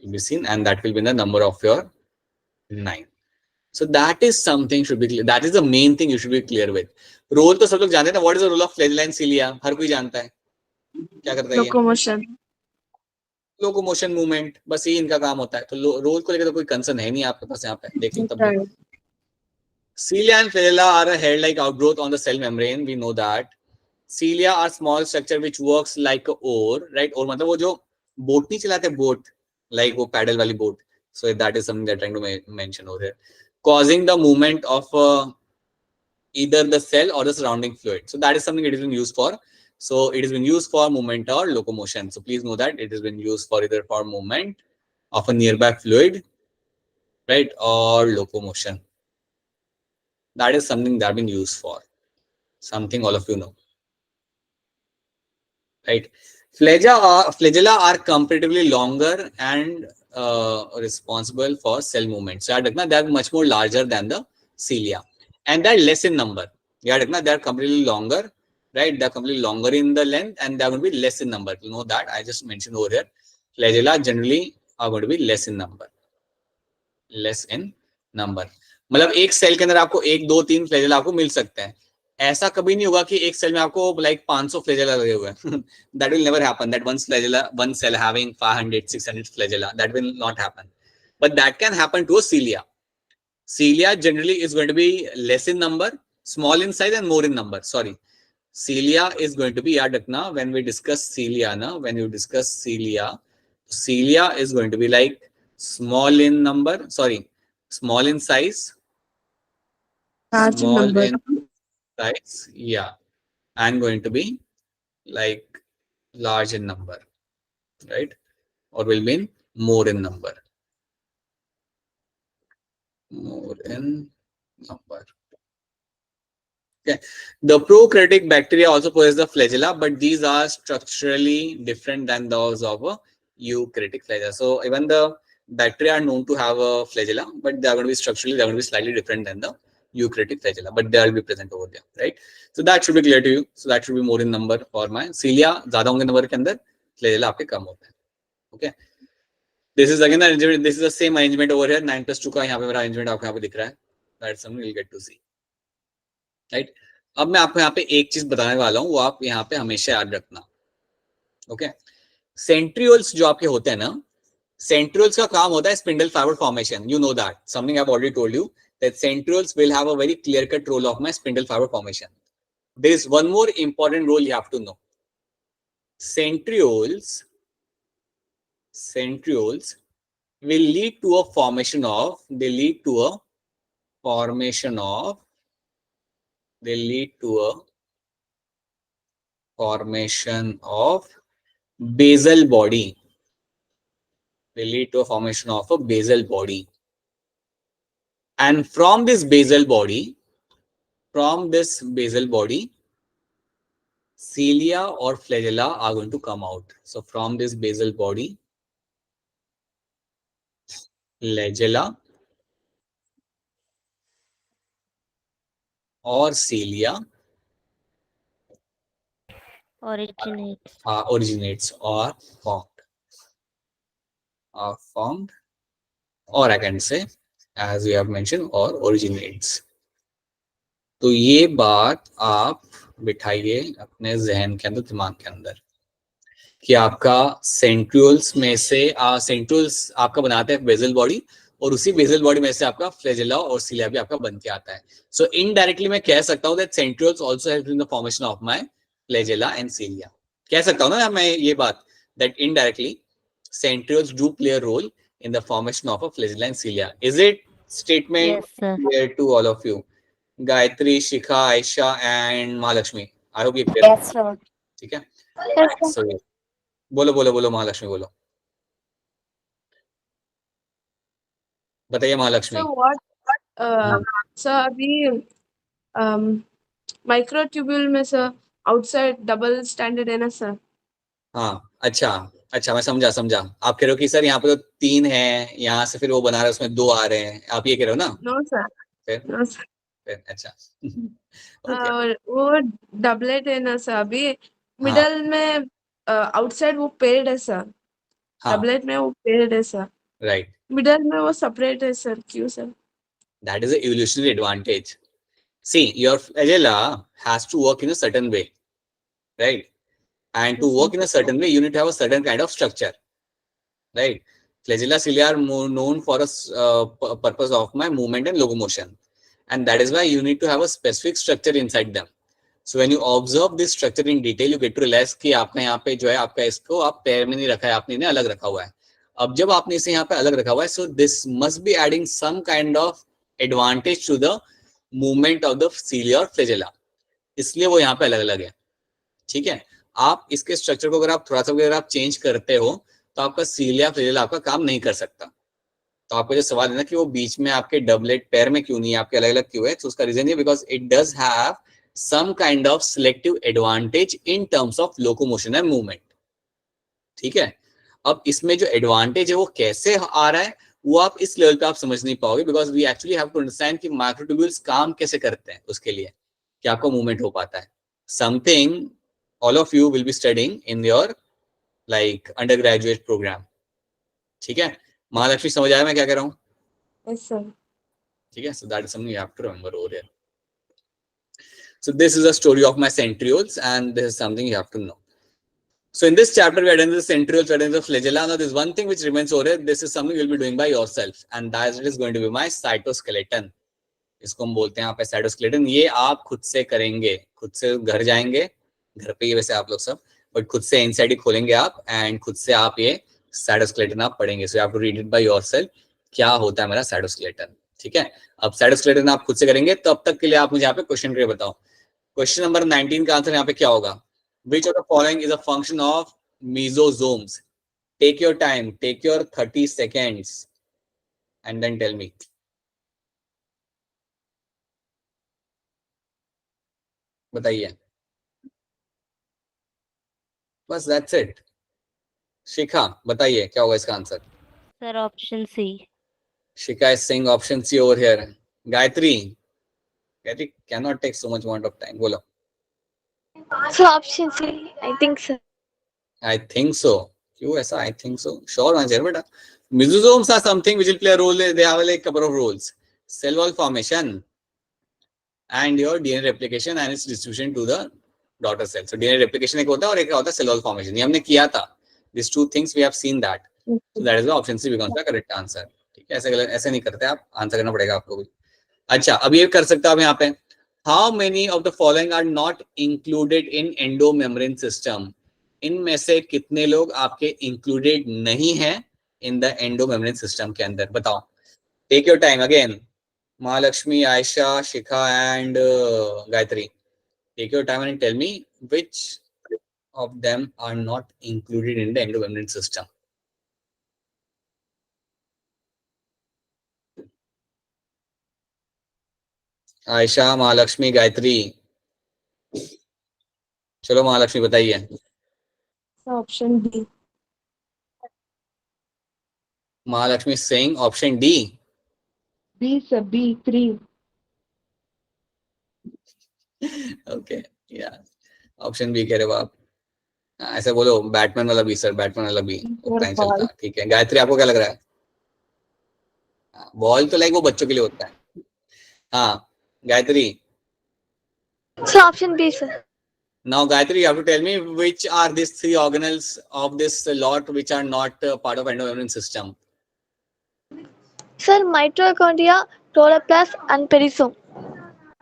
Will be seen, and that will be the number of your 9. So that is something should be clear. That is the main thing you should be clear with. Role तो सब लोग जानते हैं ना. What is the role of flagella and cilia? हर कोई जानता है. क्या करता है? लोकोमोशन मूवमेंट, बस ये इनका काम होता है. तो रोल को लेकर तो कोई कंसर्न है नहीं आपके पास. यहाँ पे देख लो तब. Cilia and flagella are a hair-like outgrowth on the cell membrane. We know that. Cilia are small structure which works like a oar, right? और मतलब वो जो बोट नहीं चलाते, बोट like वो पैडल वाली boat. So that is something they're trying to mention over here, causing the movement of either the cell or the surrounding fluid. So that is something it has been used for. So it has been used for movement or locomotion. So please know that it has been used for either for movement of a nearby fluid, right, or locomotion. That is something that has been used for. Something all of you know, right? Flagella are comparatively longer and responsible for cell movement. So they are much more larger than the cilia, and they are less in number. They are completely longer, right? They are completely longer in the length, and they are going to be less in number. You know that I just mentioned over here. flagella generally are going to be less in number. मतलब एक cell के अंदर आपको 1, 2, 3 flagella आपको मिल सकते हैं. ऐसा कभी नहीं होगा कि एक सेल में आपको लाइक 500 फ्लैजेला लगे हुए हैं. That will never happen. That one cell having 500, 600 flagella. That will not happen. But that can happen to a cilia. Cilia generally is going to be less in number, small in size and more in number. Sorry. Cilia is going to be, yaad rakhna, when we discuss cilia, when you discuss cilia is going to be like small in number, small in size, small in size, yeah, and going to be like large in number, right? Or will mean more in number. More in number. Okay. The prokaryotic bacteria also possess the flagella, but these are structurally different than those of a eukaryotic flagella. So even the bacteria are known to have a flagella, but they are going to be structurally, they are going to be slightly different than the eukaryotic flagella, but they will be present over there, right? So that should be clear to you. So that should be more in number for my cilia. ज़्यादा होंगे number के अंदर, flagella आपके कम होते हैं. Okay. This is again the arrangement. This is the same arrangement over here. 9+2 का यहाँ पे मेरा arrangement आपको यहाँ पे दिख रहा है. That's something you'll get to see. Right. अब मैं आपको यहाँ पे एक चीज बताने वाला हूँ, वो आप यहाँ पे हमेशा याद रखना. ओके. सेंट्रियोल्स जो आपके होते हैं ना, सेंट्रियोल्स का काम होता है spindle fibre formation. You know that. Something I have already told you that centrioles will have a very clear cut role of my spindle fiber formation. There is one more important role you have to know. Centrioles will lead to a formation of, they lead to a formation of basal body. They lead to a formation of a basal body. And from this basal body, cilia or flagella are going to come out. So from this basal body, flagella or cilia originates or formed, or I can say, as we have mentioned, or originates. तो ये बात आप बिठाइए अपने जहन के अंदर, दिमाग के अंदर, कि आपका सेंट्रियोल्स में से सेंट्रियोल्स आपका बनाते हैं बेसल बॉडी, और उसी बेसल बॉडी में से आपका फ्लैजेला और सिलिया भी आपका बन के आता है. सो इनडायरेक्टली मैं कह सकता हूँ that centrioles also help in the formation of my flagella and cilia. कह सकता हूँ ना मैं ये बात, that indirectly centrioles do play a role in the formation of a flagella and cilia. Is it statement clear to all of you? Gayatri, Shikha, Aisha and Mahalakshmi. I hope you clear. Yes, sir. ठीक है. So बोलो महालक्ष्मी, बोलो, बताइए Mahalakshmi. So what? So अभी microtubule में sir outside double standard है ना sir. हाँ, अच्छा मैं समझा. आप कह रहे हो कि सर यहाँ पे तो 3 है, यहाँ से फिर वो बना रहे हैं उसमें 2 आ रहे हैं, आप ये कह रहे हो ना? No sir. फिर अच्छा. और वो डबलेट है ना सर. अभी मिडल में आउटसाइड वो पेयर्ड है सर. डबलेट में वो पेयर्ड है सर. राइट. मिडल में वो सेपरेट है सर. क्यों sir? That is an evolutionary advantage. See, your flagella has to work in a certain way, right? And to work in a certain way, you need to have a certain kind of structure, right? Flagella cilia are more known for a purpose of my movement and locomotion, and that is why you need to have a specific structure inside them. So when you observe this structure in detail, you get to realize कि आपने यहाँ पे जो है आपका इसको आप पैर में नहीं रखा है, आपने इन्हें अलग रखा हुआ है. अब जब आपने इसे यहाँ पे अलग रखा हुआ है, so this must be adding some kind of advantage to the movement of the cilia और flagella, इसलिए वो यहाँ पे अलग अलग है. ठीक है. आप इसके स्ट्रक्चर को अगर आप थोड़ा सा अगर आप चेंज करते हो तो आपका सीलिया फ्लैजेला आपका काम नहीं कर सकता. तो आपको जो सवाल है ना कि वो बीच में आपके डबलेट पैर में क्यों नहीं है, आपके अलग अलग क्यों है, तो उसका रीजन ये because it does have some kind of selective advantage in terms of locomotion and movement. ठीक है. अब इसमें जो एडवांटेज है वो कैसे आ रहा है वो आप इस लेवल पे आप समझ नहीं पाओगे, because we actually have to understand कि माइक्रोट्यूब्यूल्स काम कैसे करते हैं उसके लिए कि आपका मूवमेंट हो पाता है. Something all of you will be studying in your like undergraduate program. ठीक है, महालक्ष्मी समझ आया मैं क्या कह रहा हूँ? Yes, sir. ठीक है, so that is something you have to remember over here. So this is a story of my centrioles, and this is something you have to know. So in this chapter, we are done with the centrioles, we are done with the flagella. Now there's one thing which remains over here. This is something you'll be doing by yourself, and that is going to be my cytoskeleton. इसको हम बोलते हैं यहाँ पे cytoskeleton. ये आप खुद से करेंगे, खुद से घर जाएंगे, घर पे ही वैसे आप लोग सब, बट खुद से इनसाइड ही खोलेंगे आप, एंड खुद से आप ये साइटोस्केलेटन आप पढ़ेंगे. So you have to read it by yourself, क्या होता है मेरा साइटोस्केलेटन. ठीक है, अब साइटोस्केलेटन आप खुद से करेंगे, तो अब तक के लिए आप मुझे यहाँ पे क्वेश्चन करके बताओ. क्वेश्चन नंबर 19 का आंसर यहाँ पे क्या होगा? Which of the following is a function of mesosomes? Take your time, take your 30 seconds and then tell me. बताइए, बस दैट्स इट. शिखा बताइए क्या होगा इसका answer? Sir option C. Shikha is saying option C over here. Gayatri, Gayatri cannot take so much amount of time. बोलो. So option C, I think so. I think so. क्यों ऐसा I think so? Sure answer बेटा. Mesosomes are something which will play a role. They have like a couple of roles: cell wall formation and your DNA replication and its distribution to the daughter cell. So DNA replication एक होता है और एक होता है cell wall formation. ये हमने किया था. These two things we have seen that. So that is the option C becomes the correct answer. ठीक है, ऐसे नहीं करते आप, आंसर करना पड़ेगा आपको भी. अच्छा, अब ये कर सकते हो आप यहाँ पे. How many of the following are not included in endomembrane system? इनमें से कितने लोग आपके included नहीं है in the endomembrane system के अंदर? बताओ. Take your time again. Mahalakshmi, Aisha, Shikha and Gayatri. Take your time and tell me which of them are not included in the endomembrane system. Ayesha, Mahalakshmi, Gayatri. चलो महालक्ष्मी बताइए. Option D. Mahalakshmi saying option D. B, sir. B, 3. Okay, yeah. Option B कह रहे हो आप. ऐसे बोलो Batman वाला B sir, Batman वाला बी उतना ही चलता. ठीक है, गायत्री आपको क्या लग रहा है? बॉल तो लाइक वो बच्चों के लिए होता है. हाँ Gayatri. So option B, sir. Now Gayatri, you have to tell me which are these three organelles of this lot which are not part of endomembrane system. Sir, mitochondria, chloroplast, and perisome.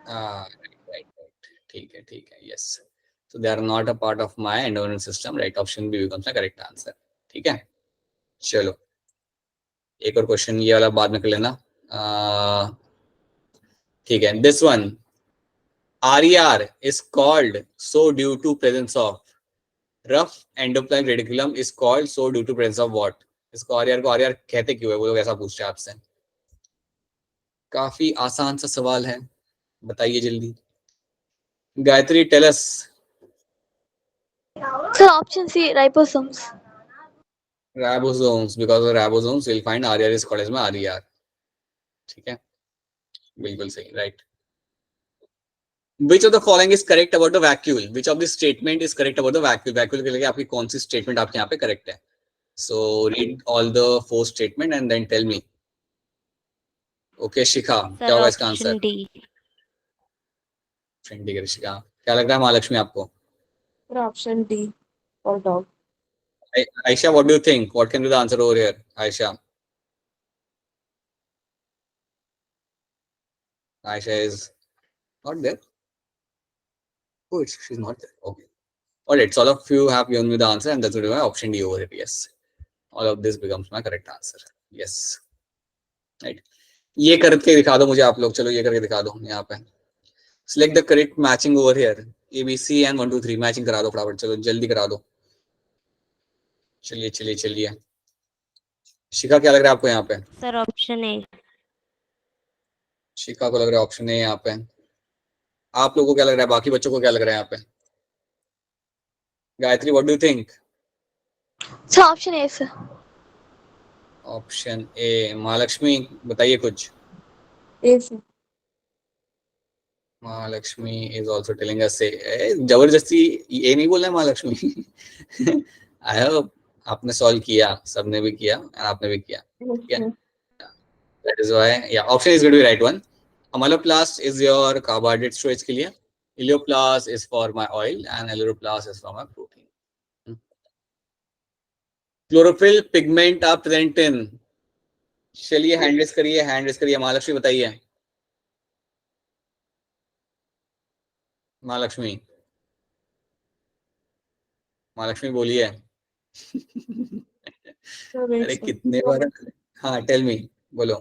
Right. ठीक है. Yes. So they are not a part of my endomembrane system. Right. Option B becomes the correct answer. ठीक है. चलो. एक और question ये वाला बाद में कर लेना. ठीक है. This one. RER is called so due to presence of rough endoplasmic reticulum is called so due to presence of what? इसको RER को RER कहते क्यों है? वो लोग ऐसा पूछते हैं आपसे. काफी आसान सा सवाल है, बताइए जल्दी. Gayatri tell us. Sir, option C, ribosomes. Ribosomes, because of ribosomes we'll find RER is called as my RER. ठीक है, बिल्कुल सही. Right. Which of the following is correct about the vacuole? Which of this statement is correct about the vacuole? Vacuole के लिए आपकी कौन सी statement आपके यहाँ पे correct है? So read all the 4 statement and then tell me. Okay, शिखा क्या होगा इसका आंसर? Option D. शिखा क्या लग रहा है महालक्ष्मी आपको? Option D for dog. Aisha, what do you think? What can be the answer over here, Aisha? Aisha is not there. Oh, she's not there. Okay. All right. So all of you have given me the answer, and that's what my option D over here. Yes. All of this becomes my correct answer. Yes. Right. ये करके दिखा दो मुझे आप लोग. चलो ये करके दिखा दो यहाँ पे. Select the correct matching over here. A, B, C and 1, 2, 3 matching करा दो फटाफट. चलो जल्दी करा दो. चलिए. शिखा क्या लग रहा है आपको यहाँ पे? सर ऑप्शन ए. शिखा को लग रहा है ऑप्शन ए यहाँ पे. आप लोगों को क्या लग रहा है? बाकी बच्चों को क्या लग रहा है यहाँ पे? Gayatri, what do you think? So option A, sir. Option ए. महालक्ष्मी बताइए कुछ. A, sir. Mahalakshmi is also telling us से. जबरदस्ती ये नहीं बोलना है महालक्ष्मी. आई हैव आपने सॉल्व किया, सबने भी किया और आपने भी किया, ठीक है. That is why, yeah, option is going to be right one. Amyloplast is your carbohydrate storage के लिए, Elioplast is for my oil and Aleuroplast is for my protein. Chlorophyll pigment are present in, चलिए hand raise करिए, महालक्ष्मी बताइए. महालक्ष्मी बोलिए. अरे कितने बार. हाँ tell me, बोलो.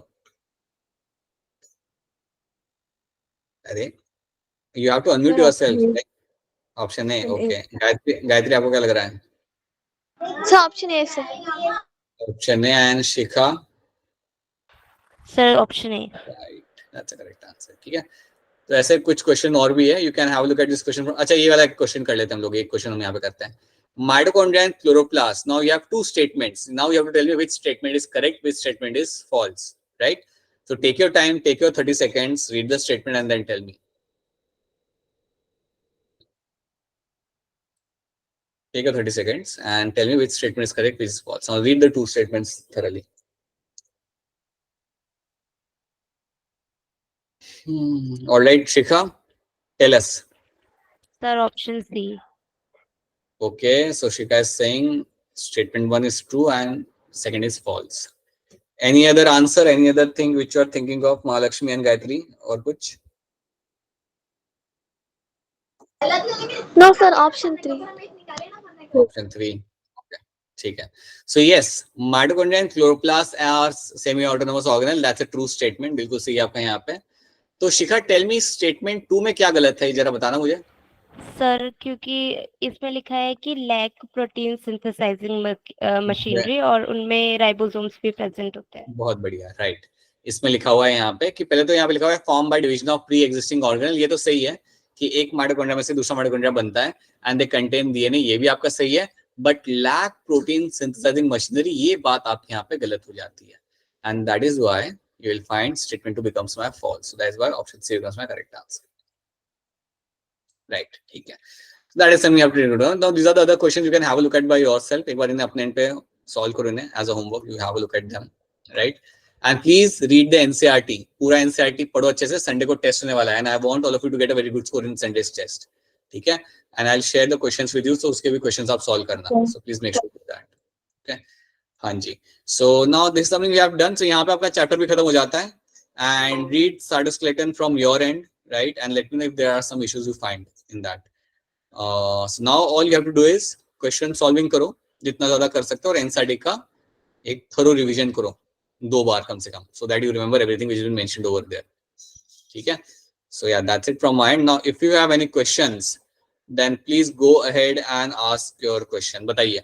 अरे you have to unmute yourself. Option A. Okay, Gayatri आपको क्या लग रहा है? So option A, sir. Option A. And Shikha? Sir option A. Right, that's a correct answer. ठीक है, तो ऐसे कुछ क्वेश्चन और भी है, you can have a look at this question. अच्छा ये वाला क्वेश्चन कर लेते हैं हम लोग, एक क्वेश्चन हम यहाँ पे करते हैं. Mitochondria and chloroplast. Now you have two statements. Now you have to tell me which statement is correct, which statement is false, right? So take your time, take your 30 seconds, read the statement and then tell me. Take your 30 seconds and tell me which statement is correct, which is false. Now read the two statements thoroughly. All right, Shikha, tell us. Sir option C. Okay, so Shikha is saying statement 1 is true and second is false. Any other answer, any other thing which you are thinking of, Mahalakshmi and Gayatri, or kuch? No, sir. Option 3. Option 3. Okay, ठीक है. So yes, mitochondria and chloroplast are semi-autonomous organelle. That's a true statement. बिल्कुल सही आपका यहाँ पे. तो शिखा, tell me statement 2 में क्या गलत है, जरा बताना मुझे. सर क्योंकि इसमें लिखा है कि लैक प्रोटीन सिंथेसाइजिंग मशीनरी और उनमें राइबोसोम्स भी प्रेजेंट होते हैं. बहुत बढ़िया, राइट. इसमें लिखा हुआ है यहाँ पे कि पहले तो यहाँ पे लिखा हुआ है form by division of pre existing organelle. ये तो सही है कि एक माइटोकॉन्ड्रिया में से दूसरा माइटोकॉन्ड्रिया बनता है एंड दे कंटेन डीएनए, ये भी आपका सही है. But lack protein synthesising machinery, ये बात आपके यहाँ पे गलत हो जाती है. And that is why you will find statement 2 becomes my false. So that is why option C becomes my correct answer. Right, ठीक है. So that is something you have to do. Now these are the other questions you can have a look at by yourself. एक बार इन्हें अपने end पे solve करो इन्हें as a homework. You have a look at them, right? And please read the NCERT. पूरा NCERT पढ़ो अच्छे से. Sunday को test होने वाला है and I want all of you to get a very good score in Sunday's test. ठीक है? And I'll share the questions with you. So उसके भी questions आप solve करना. So please make sure to do that. Okay? हाँ जी. So now this is something we have done. So यहाँ पे आपका chapter भी खत्म हो जाता है. And read cytoskeleton from your end, right? And let me know if there are some issues you find in that. So now all you have to do is question solving करो जितना ज़्यादा कर सकते हो और NCERT का एक thorough revision करो 2 बार कम से कम, so that you remember everything which has been mentioned over there. ठीक है? So yeah, that's it from my end. Now if you have any questions, then please go ahead and ask your question. बताइए.